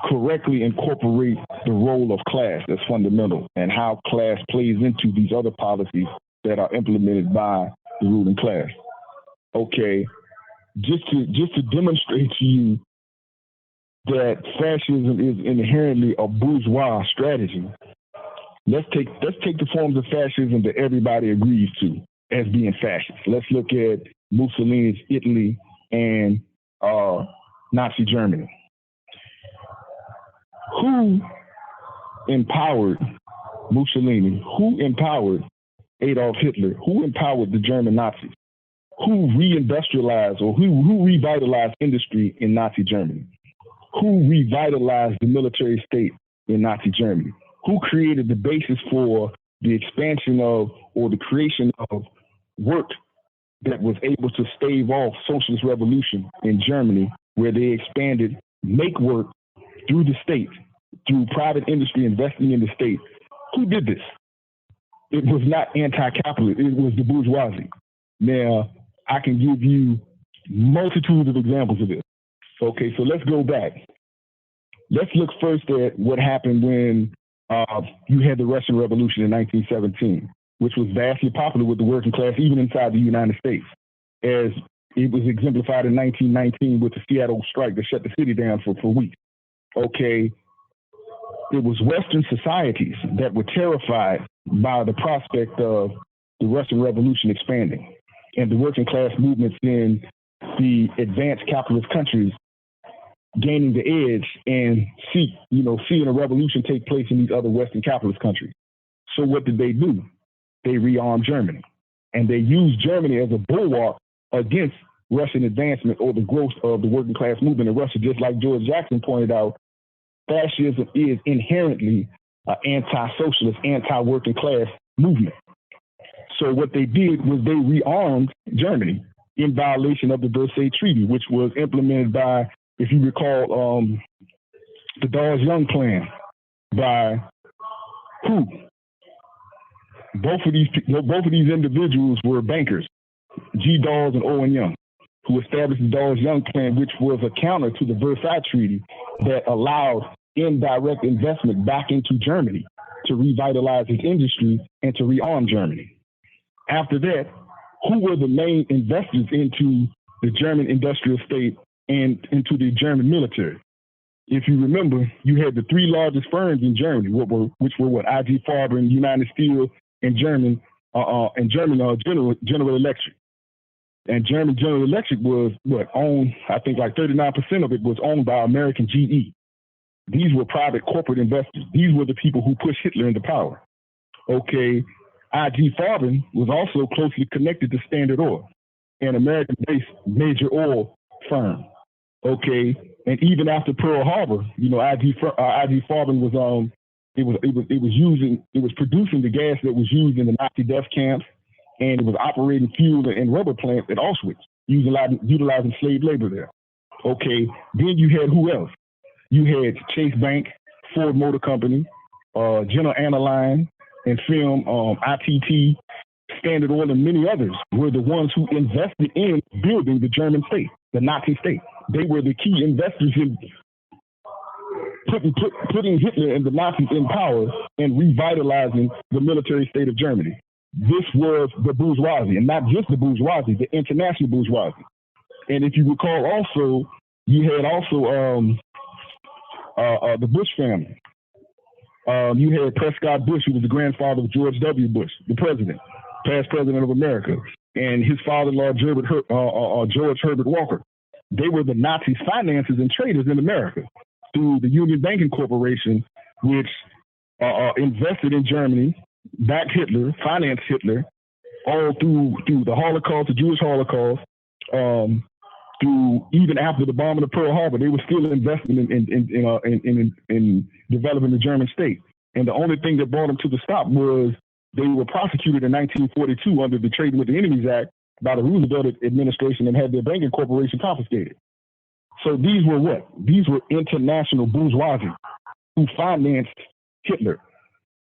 correctly incorporate the role of class as fundamental and how class plays into these other policies that are implemented by the ruling class. Okay, just to demonstrate to you that fascism is inherently a bourgeois strategy, let's take the forms of fascism that everybody agrees to as being fascist. Let's look at Mussolini's Italy and Nazi Germany. Who empowered Mussolini? Who empowered Adolf Hitler? Who empowered the German Nazis? Who reindustrialized or who revitalized industry in Nazi Germany? Who revitalized the military state in Nazi Germany? Who created the basis for the expansion of or the creation of work that was able to stave off socialist revolution in Germany, where they expanded make work through the state, through private industry investing in the state? Who did this? It was not anti-capitalist, it was the bourgeoisie. Now, I can give you multitudes of examples of this. Okay, so let's go back. Let's look first at what happened when you had the Russian Revolution in 1917, which was vastly popular with the working class, even inside the United States, as it was exemplified in 1919 with the Seattle strike that shut the city down for weeks. Okay, it was Western societies that were terrified by the prospect of the Russian Revolution expanding and the working class movements in the advanced capitalist countries gaining the edge and seeing a revolution take place in these other Western capitalist countries. So what did they do? They rearmed Germany, and they used Germany as a bulwark against Russian advancement or the growth of the working class movement in Russia. Just like George Jackson pointed out, fascism is inherently an anti-socialist, anti-working class movement. So what they did was they rearmed Germany in violation of the Versailles Treaty, which was implemented by, if you recall, the Dawes-Young Plan by who? Both of these individuals were bankers, G. Dawes and Owen Young, who established the Dawes-Young Plan, which was a counter to the Versailles Treaty that allowed indirect investment back into Germany to revitalize its industry and to rearm Germany. After that, who were the main investors into the German industrial state and into the German military? If you remember, you had the three largest firms in Germany, which were IG Farben, United Steel, and General Electric. And German General Electric was owned, I think like 39% of it was owned by American GE. These were private corporate investors. These were the people who pushed Hitler into power. Okay, IG Farben was also closely connected to Standard Oil, an American-based major oil firm. Okay, and even after Pearl Harbor, IG Farben was it was producing the gas that was used in the Nazi death camps, and it was operating fuel and rubber plants at Auschwitz, utilizing slave labor there. Okay, then you had who else? You had Chase Bank, Ford Motor Company, General Aniline and Film, ITT, Standard Oil, and many others were the ones who invested in building the German state, the Nazi state. They were the key investors in putting Hitler and the Nazis in power and revitalizing the military state of Germany. This was the bourgeoisie, and not just the bourgeoisie, the international bourgeoisie. And if you recall also, you had also the Bush family. You had Prescott Bush, who was the grandfather of George W. Bush, the president, past president of America, and his father-in-law, George Herbert Walker. They were the Nazi financiers and traders in America through the Union Banking Corporation, which invested in Germany, backed Hitler, financed Hitler, all through the Holocaust, the Jewish Holocaust, through even after the bombing of Pearl Harbor, they were still investing in developing the German state. And the only thing that brought them to the stop was they were prosecuted in 1942 under the Trading with the Enemies Act by the Roosevelt administration and had their banking corporation confiscated. So these were what? These were international bourgeoisie who financed Hitler.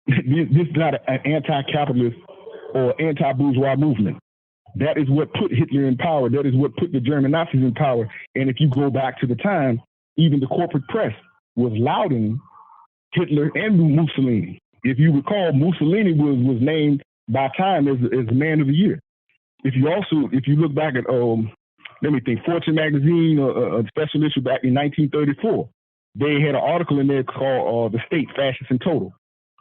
This is not an anti-capitalist or anti-bourgeois movement. That is what put Hitler in power. That is what put the German Nazis in power. And if you go back to the time, even the corporate press was lauding Hitler and Mussolini. If you recall, Mussolini was named by Time as Man of the Year. If you look back at Fortune magazine, a special issue back in 1934, they had an article in there called "The State, Fascist and Total,"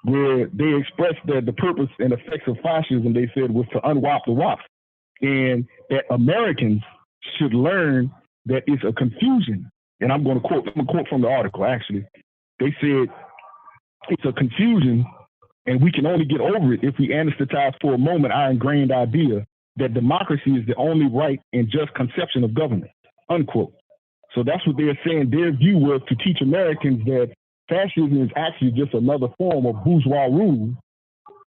where they expressed that the purpose and effects of fascism, they said, was to unwop the wops, and that Americans should learn that it's a confusion. And I'm going to quote from the article. Actually, they said it's a confusion, and we can only get over it if we anesthetize for a moment our ingrained idea that democracy is the only right and just conception of government, unquote. So that's what they're saying. Their view was to teach Americans that fascism is actually just another form of bourgeois rule,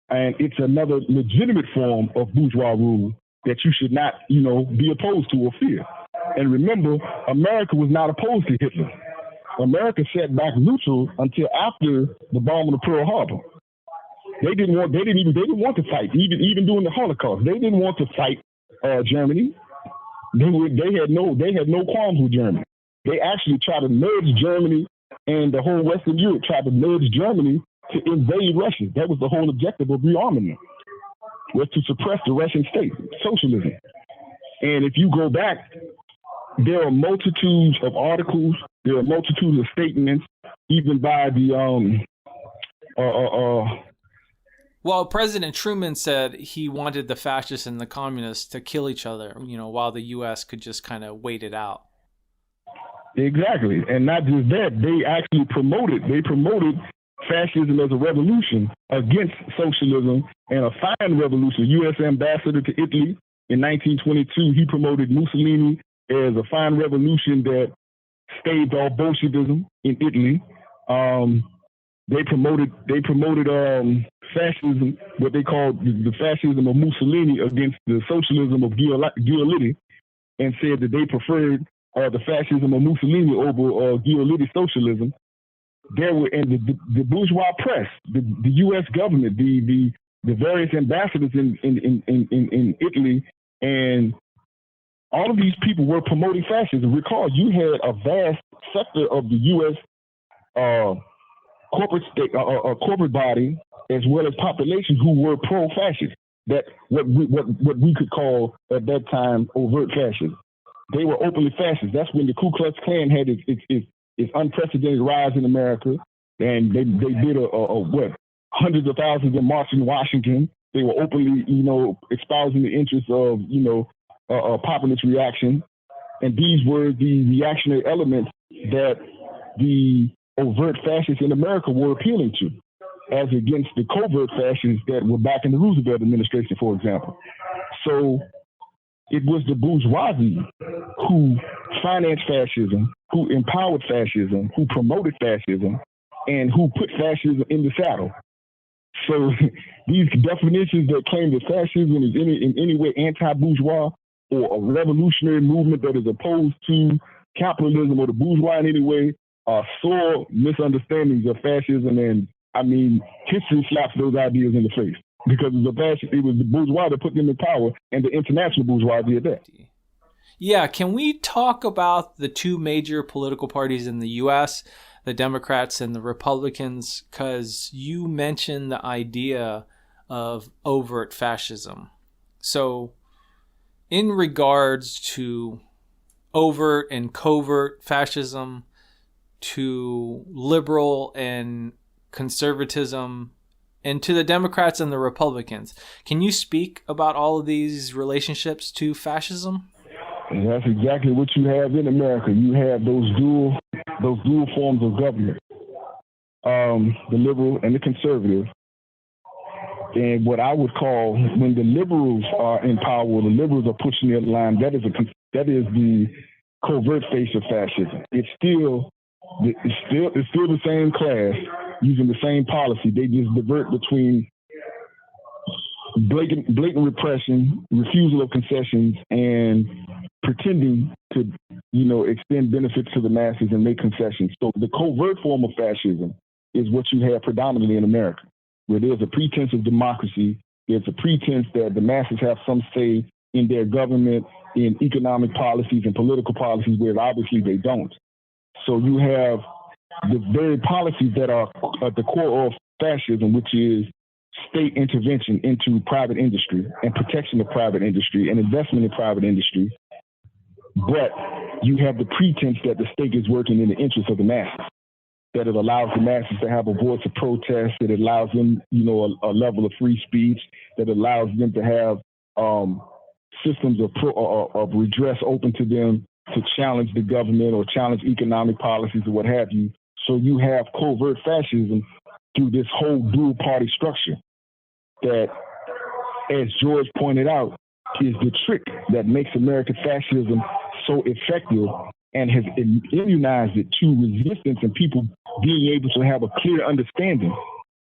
and it's another legitimate form of bourgeois rule that you should not, be opposed to or fear. And remember, America was not opposed to Hitler. America sat back neutral until after the bombing of Pearl Harbor. They didn't want to fight, even during the Holocaust. They didn't want to fight Germany. They had no qualms with Germany. They actually tried to nudge Germany, and the whole Western Europe tried to nudge Germany to invade Russia. That was the whole objective of rearmament, was to suppress the Russian state, socialism. And if you go back, there are multitudes of articles, there are multitudes of statements, even by the Well, President Truman said he wanted the fascists and the communists to kill each other, while the U.S. could just kind of wait it out. Exactly. And not just that, they actually promoted fascism as a revolution against socialism, and a fine revolution. U.S. ambassador to Italy in 1922, he promoted Mussolini as a fine revolution that staved off Bolshevism in Italy. They promoted fascism, what they called the fascism of Mussolini against the socialism of Willy, and said that they preferred the fascism of Mussolini over Willy socialism. There were, and the bourgeois press, the U.S. government, the various ambassadors in Italy, and all of these people were promoting fascism. Recall, you had a vast sector of the U.S. Corporate body, as well as population, who were pro-fascist. That what we could call at that time overt fascism. They were openly fascist. That's when the Ku Klux Klan had its unprecedented rise in America, and they did hundreds of thousands of march in Washington. They were openly, espousing the interests of, populist reaction, and these were the reactionary elements that the overt fascists in America were appealing to, as against the covert fascists that were back in the Roosevelt administration, for example. So it was the bourgeoisie who financed fascism, who empowered fascism, who promoted fascism, and who put fascism in the saddle. So these definitions that claim that fascism is in any way anti-bourgeois or a revolutionary movement that is opposed to capitalism or the bourgeois in any way are sore misunderstandings of fascism. And I mean, history slaps those ideas in the face, because it was the bourgeois that put them in power, and the international bourgeoisie at that. Yeah, can we talk about the two major political parties in the U.S., the Democrats and the Republicans? Because you mentioned the idea of overt fascism. So in regards to overt and covert fascism, to liberal and conservatism, and to the Democrats and the Republicans, can you speak about all of these relationships to fascism? And that's exactly what you have in America. You have those dual forms of government, the liberal and the conservative. And what I would call, when the liberals are in power, the liberals are pushing their line, that is the covert face of fascism. It's still the same class using the same policy. They just divert between blatant repression, refusal of concessions, and pretending to, extend benefits to the masses and make concessions. So the covert form of fascism is what you have predominantly in America, where there's a pretense of democracy. There's a pretense that the masses have some say in their government, in economic policies and political policies, where obviously they don't. So you have the very policies that are at the core of fascism, which is state intervention into private industry and protection of private industry and investment in private industry. But you have the pretense that the state is working in the interest of the masses, that it allows the masses to have a voice of protest, that it allows them, a level of free speech, that allows them to have systems of redress open to them to challenge the government or challenge economic policies or what have you. So you have covert fascism through this whole dual party structure that, as George pointed out, is the trick that makes American fascism so effective and has immunized it to resistance and people being able to have a clear understanding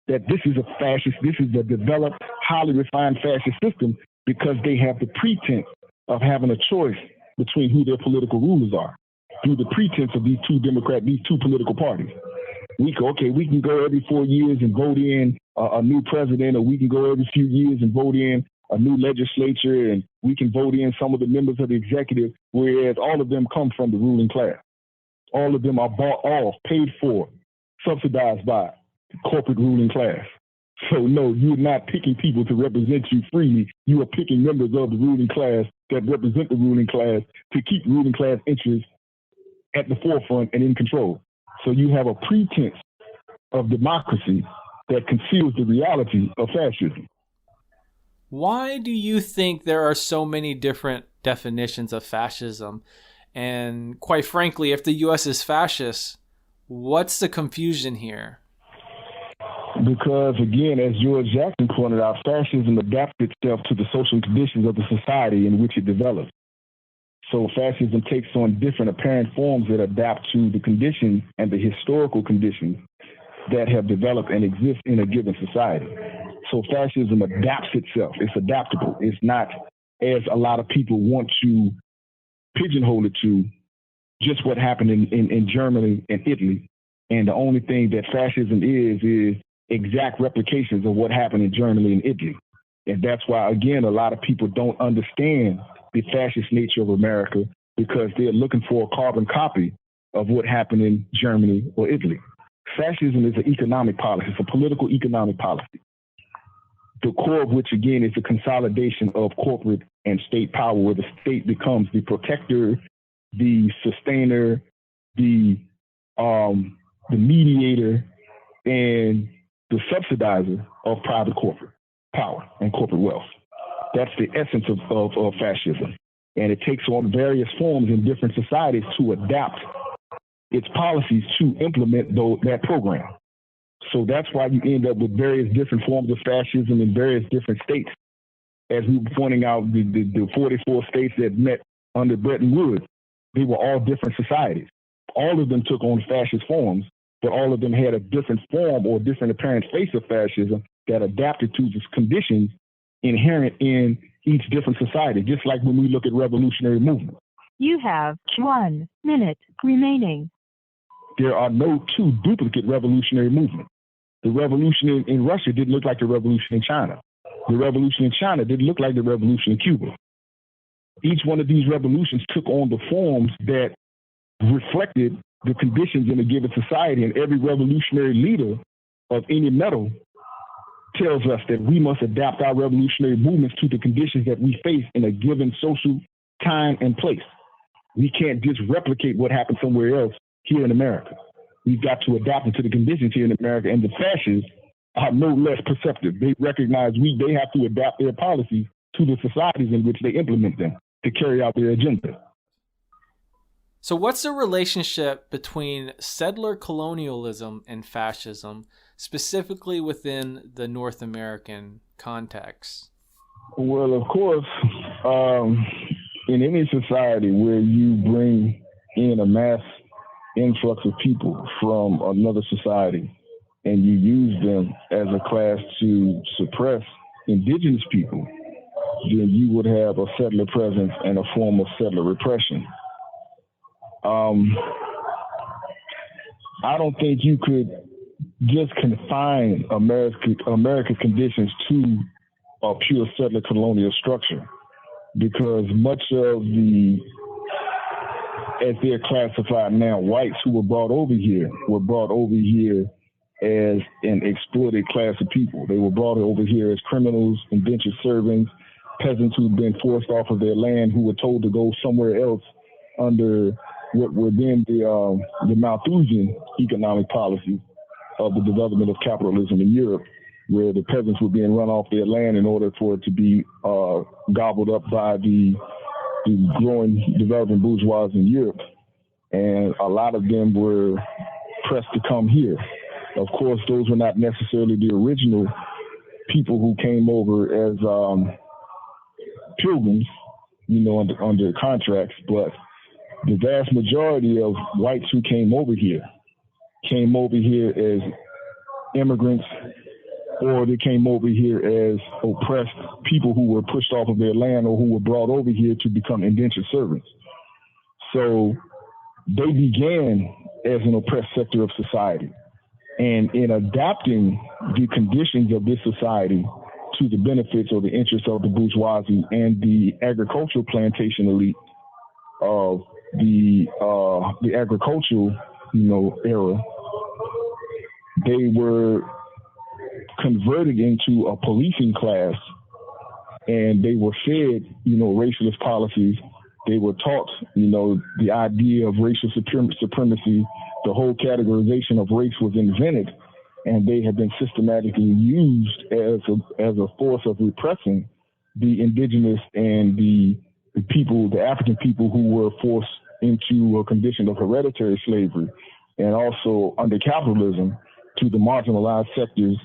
that this is a developed, highly refined fascist system, because they have the pretense of having a choice between who their political rulers are through the pretense of these two political parties. We can go every 4 years and vote in a new president, or we can go every few years and vote in a new legislature, and we can vote in some of the members of the executive, whereas all of them come from the ruling class. All of them are bought off, paid for, subsidized by the corporate ruling class. So no, you're not picking people to represent you freely. You are picking members of the ruling class that represent the ruling class to keep ruling class interests at the forefront and in control. So you have a pretense of democracy that conceals the reality of fascism. Why do you think there are so many different definitions of fascism? And quite frankly, if the U.S. is fascist, what's the confusion here? Because, again, as George Jackson pointed out, fascism adapts itself to the social conditions of the society in which it develops. So fascism takes on different apparent forms that adapt to the conditions and the historical conditions that have developed and exist in a given society. So fascism adapts itself. It's adaptable. It's not, as a lot of people want to pigeonhole it to, just what happened in Germany and Italy. And the only thing that fascism is exact replications of what happened in Germany and Italy. And that's why, again, a lot of people don't understand the fascist nature of America, because they're looking for a carbon copy of what happened in Germany or Italy. Fascism is an economic policy. It's a political economic policy, the core of which, again, is the consolidation of corporate and state power, where the state becomes the protector, the sustainer, the mediator, and the subsidizer of private corporate power and corporate wealth. That's the essence of fascism. And it takes on various forms in different societies to adapt its policies to implement that program. So that's why you end up with various different forms of fascism in various different states. As we were pointing out, the 44 states that met under Bretton Woods, they were all different societies. All of them took on fascist forms, but all of them had a different form or different apparent face of fascism that adapted to the conditions inherent in each different society, just like when we look at revolutionary movements. You have 1 minute remaining. There are no two duplicate revolutionary movements. The revolution in Russia didn't look like the revolution in China. The revolution in China didn't look like the revolution in Cuba. Each one of these revolutions took on the forms that reflected the conditions in a given society, and every revolutionary leader of any metal tells us that we must adapt our revolutionary movements to the conditions that we face in a given social time and place. We can't just replicate what happened somewhere else here in America. We've got to adapt it to the conditions here in America, and the fascists are no less perceptive. They recognize they have to adapt their policies to the societies in which they implement them to carry out their agenda. So what's the relationship between settler colonialism and fascism, specifically within the North American context? Well, of course, in any society where you bring in a mass influx of people from another society, and you use them as a class to suppress indigenous people, then you would have a settler presence and a form of settler repression. I don't think you could just confine American conditions to a pure settler colonial structure, because much of the, as they're classified now, whites who were brought over here as an exploited class of people. They were brought over here as criminals, indentured servants, peasants who'd been forced off of their land, who were told to go somewhere else under what were then the Malthusian economic policy of the development of capitalism in Europe, where the peasants were being run off their land in order for it to be gobbled up by the growing developing bourgeoisie in Europe. And a lot of them were pressed to come here. Of course, those were not necessarily the original people who came over as pilgrims, under contracts, but the vast majority of whites who came over here as immigrants, or they came over here as oppressed people who were pushed off of their land or who were brought over here to become indentured servants. So they began as an oppressed sector of society. And in adapting the conditions of this society to the benefits or the interests of the bourgeoisie and the agricultural plantation elite of the agricultural, era, they were converted into a policing class, and they were fed, racialist policies. They were taught, the idea of racial supremacy. The whole categorization of race was invented, and they have been systematically used as a force of repressing the indigenous and the people, the African people who were forced into a condition of hereditary slavery, and also under capitalism, to the marginalized sectors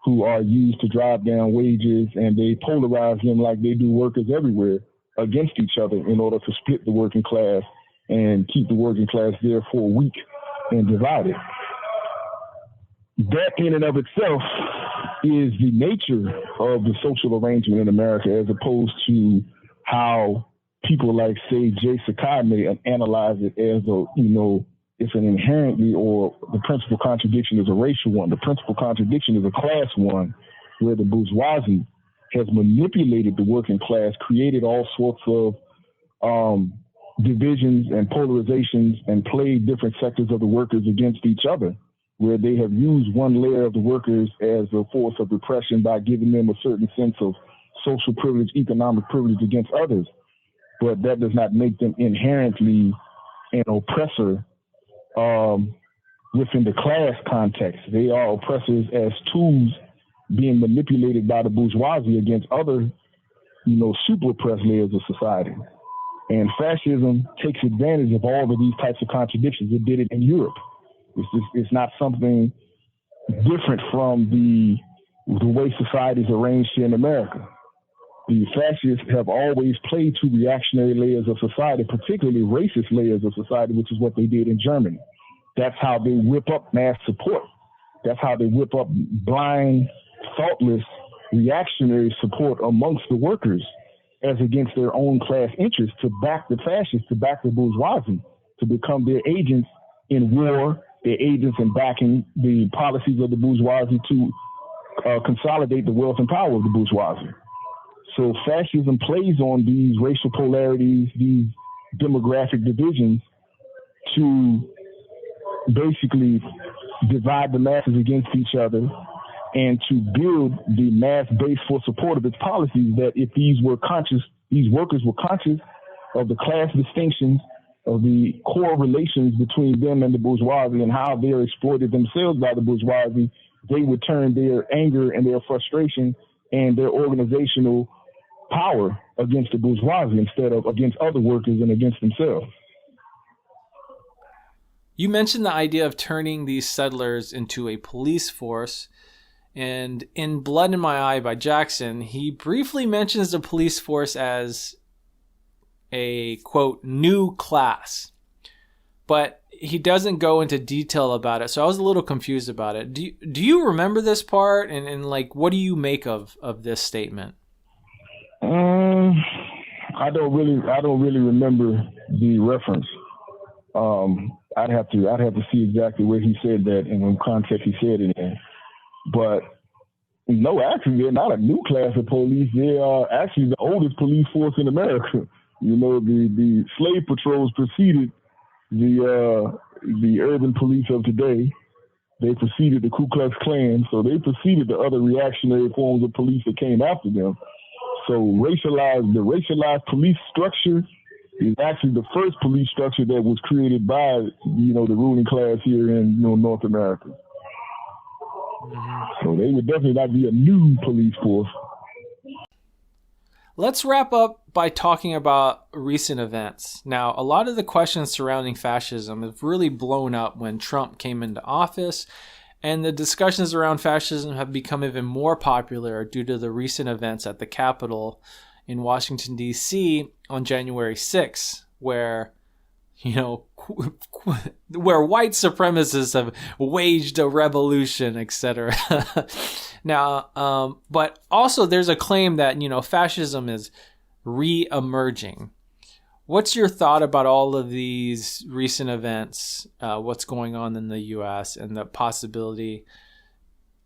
who are used to drive down wages, and they polarize them like they do workers everywhere against each other in order to split the working class and keep the working class therefore weak and divided. That in and of itself is the nature of the social arrangement in America, as opposed to how people like, say, Jay Sakai may analyze it as it's an inherently, or the principal contradiction is a racial one. The principal contradiction is a class one, where the bourgeoisie has manipulated the working class, created all sorts of divisions and polarizations, and played different sectors of the workers against each other, where they have used one layer of the workers as a force of repression by giving them a certain sense of social privilege, economic privilege against others. But that does not make them inherently an oppressor within the class context. They are oppressors as tools being manipulated by the bourgeoisie against other, super oppressed layers of society. And fascism takes advantage of all of these types of contradictions. It did it in Europe. It's not something different from the way society is arranged here in America. The fascists have always played to reactionary layers of society, particularly racist layers of society, which is what they did in Germany. That's how they whip up mass support. That's how they whip up blind, thoughtless, reactionary support amongst the workers as against their own class interests, to back the fascists, to back the bourgeoisie, to become their agents in war, their agents in backing the policies of the bourgeoisie to consolidate the wealth and power of the bourgeoisie. So fascism plays on these racial polarities, these demographic divisions, to basically divide the masses against each other, and to build the mass base for support of its policies, that if these workers were conscious of the class distinctions, of the core relations between them and the bourgeoisie, and how they're exploited themselves by the bourgeoisie, they would turn their anger and their frustration and their organizational power against the bourgeoisie instead of against other workers and against themselves. You mentioned the idea of turning these settlers into a police force. And in Blood in My Eye by Jackson, he briefly mentions the police force as a, quote, new class. but he doesn't go into detail about it. So I was a little confused about it. Do you remember this part? And like, what do you make of this statement? I don't really remember the reference. I'd have to see exactly where he said that and what context he said it in. But no, actually, they're not a new class of police. They are actually the oldest police force in America. You know, the slave patrols preceded the urban police of today. They preceded the Ku Klux Klan, so they preceded the other reactionary forms of police that came after them. So the racialized police structure is actually the first police structure that was created by, the ruling class here in, North America. Mm-hmm. So they would definitely not be a new police force. Let's wrap up by talking about recent events. Now, a lot of the questions surrounding fascism have really blown up when Trump came into office, and the discussions around fascism have become even more popular due to the recent events at the Capitol in Washington, D.C. on January 6th, where white supremacists have waged a revolution, etc. Now, but also there's a claim that, fascism is re-emerging. What's your thought about all of these recent events, what's going on in the U.S. and the possibility,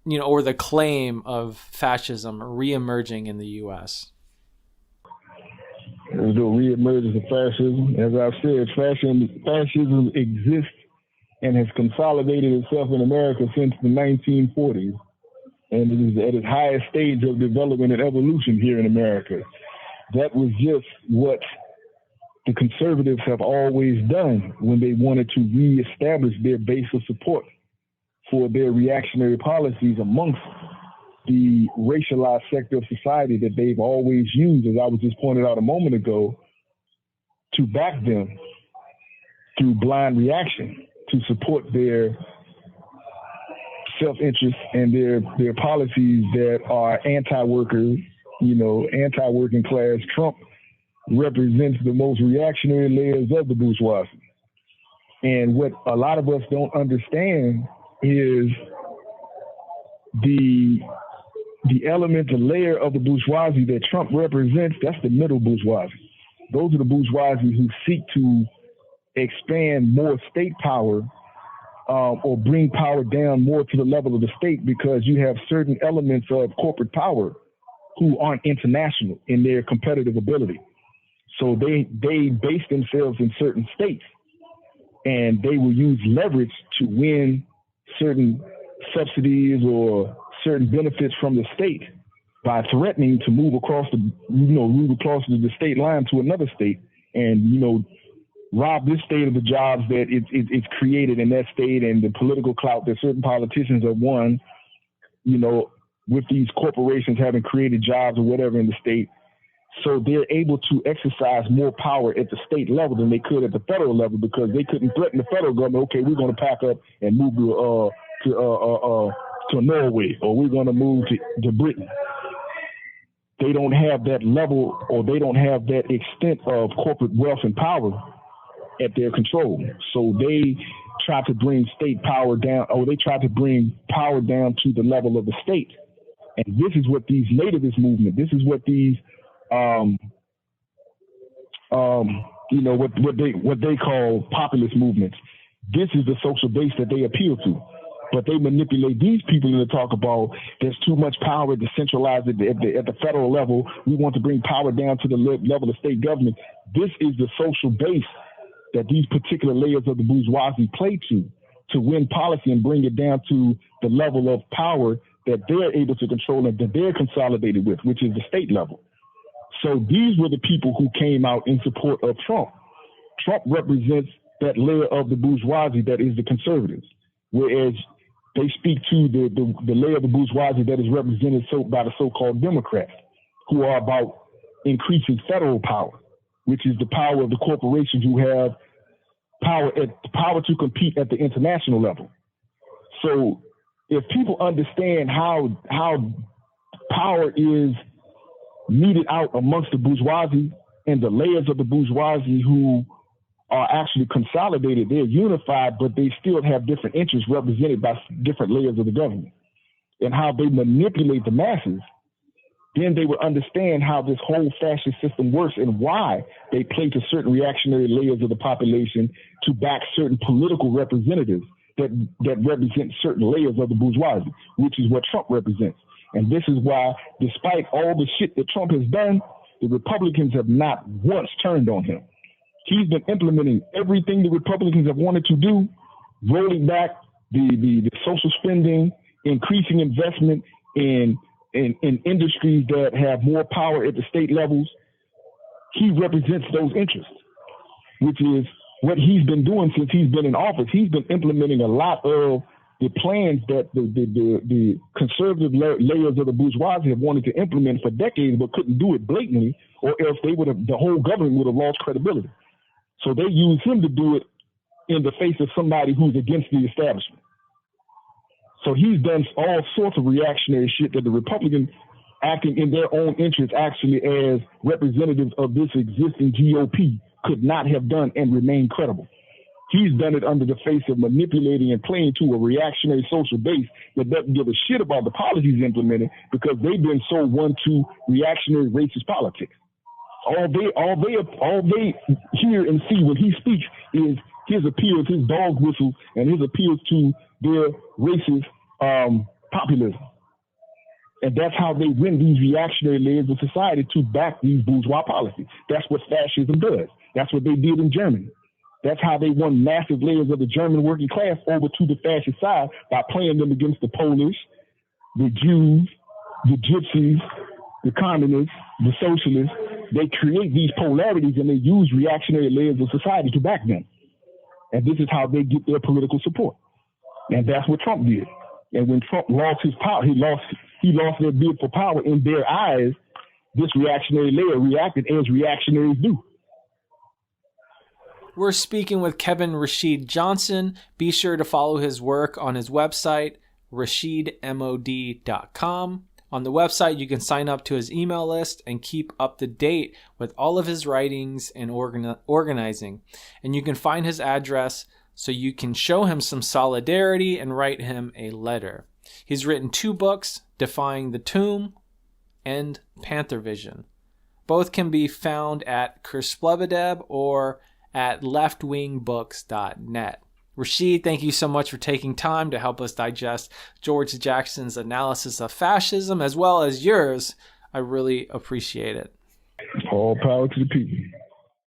or the claim of fascism re-emerging in the U.S.? There's no re-emergence of fascism. As I've said, fascism exists and has consolidated itself in America since the 1940s. And it is at its highest stage of development and evolution here in America. That was just what the conservatives have always done when they wanted to reestablish their base of support for their reactionary policies amongst the racialized sector of society that they've always used, as I was just pointed out a moment ago, to back them through blind reaction to support their self-interest and their policies that are anti-worker, anti-working class. Trump represents the most reactionary layers of the bourgeoisie. And what a lot of us don't understand is the element, the layer of the bourgeoisie that Trump represents. That's the middle bourgeoisie. Those are the bourgeoisie who seek to expand more state power or bring power down more to the level of the state, because you have certain elements of corporate power who aren't international in their competitive ability. So they base themselves in certain states, and they will use leverage to win certain subsidies or certain benefits from the state by threatening to move across the state line to another state and, rob this state of the jobs that it's created in that state and the political clout that certain politicians have won, with these corporations having created jobs or whatever in the state. So they're able to exercise more power at the state level than they could at the federal level, because they couldn't threaten the federal government. Okay, we're going to pack up and move to Norway, or we're going to move to Britain. They don't have that level, or they don't have that extent of corporate wealth and power at their control. So they try to bring state power down, or they try to bring power down to the level of the state. And this is what these nativist movements, this is what these, what they call populist movements. This is the social base that they appeal to. But they manipulate these people to talk about there's too much power to centralize it at the federal level. We want to bring power down to the level of state government. This is the social base that these particular layers of the bourgeoisie play to win policy and bring it down to the level of power that they're able to control and that they're consolidated with, which is the state level. So these were the people who came out in support of Trump. Trump represents that layer of the bourgeoisie that is the conservatives, whereas they speak to the layer of the bourgeoisie that is represented by the so-called Democrats, who are about increasing federal power, which is the power of the corporations who have power to compete at the international level. So if people understand how power is meted out amongst the bourgeoisie and the layers of the bourgeoisie who are actually consolidated. They're unified, but they still have different interests represented by different layers of the government, and how they manipulate the masses, then they would understand how this whole fascist system works and why they play to certain reactionary layers of the population to back certain political representatives that represent certain layers of the bourgeoisie, which is what Trump represents. And this is why, despite all the shit that Trump has done, the Republicans have not once turned on him. He's been implementing everything the Republicans have wanted to do, rolling back the social spending, increasing investment in industries that have more power at the state levels. He represents those interests, which is what he's been doing since he's been in office. He's been implementing a lot of the plans that the conservative layers of the bourgeoisie have wanted to implement for decades, but couldn't do it blatantly, or else the whole government would have lost credibility. So they use him to do it in the face of somebody who's against the establishment. So he's done all sorts of reactionary shit that the Republicans, acting in their own interest, actually as representatives of this existing GOP, could not have done and remain credible. He's done it under the face of manipulating and playing to a reactionary social base that doesn't give a shit about the policies implemented because they've been so won to reactionary racist politics. All they hear and see when he speaks is his appeals, his dog whistles, and his appeals to their racist populism. And that's how they win these reactionary layers of society to back these bourgeois policies. That's what fascism does. That's what they did in Germany. That's how they won massive layers of the German working class over to the fascist side by playing them against the Polish, the Jews, the Gypsies, the communists, the socialists. They create these polarities and they use reactionary layers of society to back them. And this is how they get their political support. And that's what Trump did. And when Trump lost his power, he lost their bid for power in their eyes. This reactionary layer reacted as reactionaries do. We're speaking with Kevin Rashid Johnson. Be sure to follow his work on his website, rashidmod.com. On the website, you can sign up to his email list and keep up to date with all of his writings and organizing. And you can find his address so you can show him some solidarity and write him a letter. He's written 2 books, Defying the Tomb and Panther Vision. Both can be found at Kursplebedeb or at leftwingbooks.net. Rashid, thank you so much for taking time to help us digest George Jackson's analysis of fascism as well as yours. I really appreciate it. All power to the people.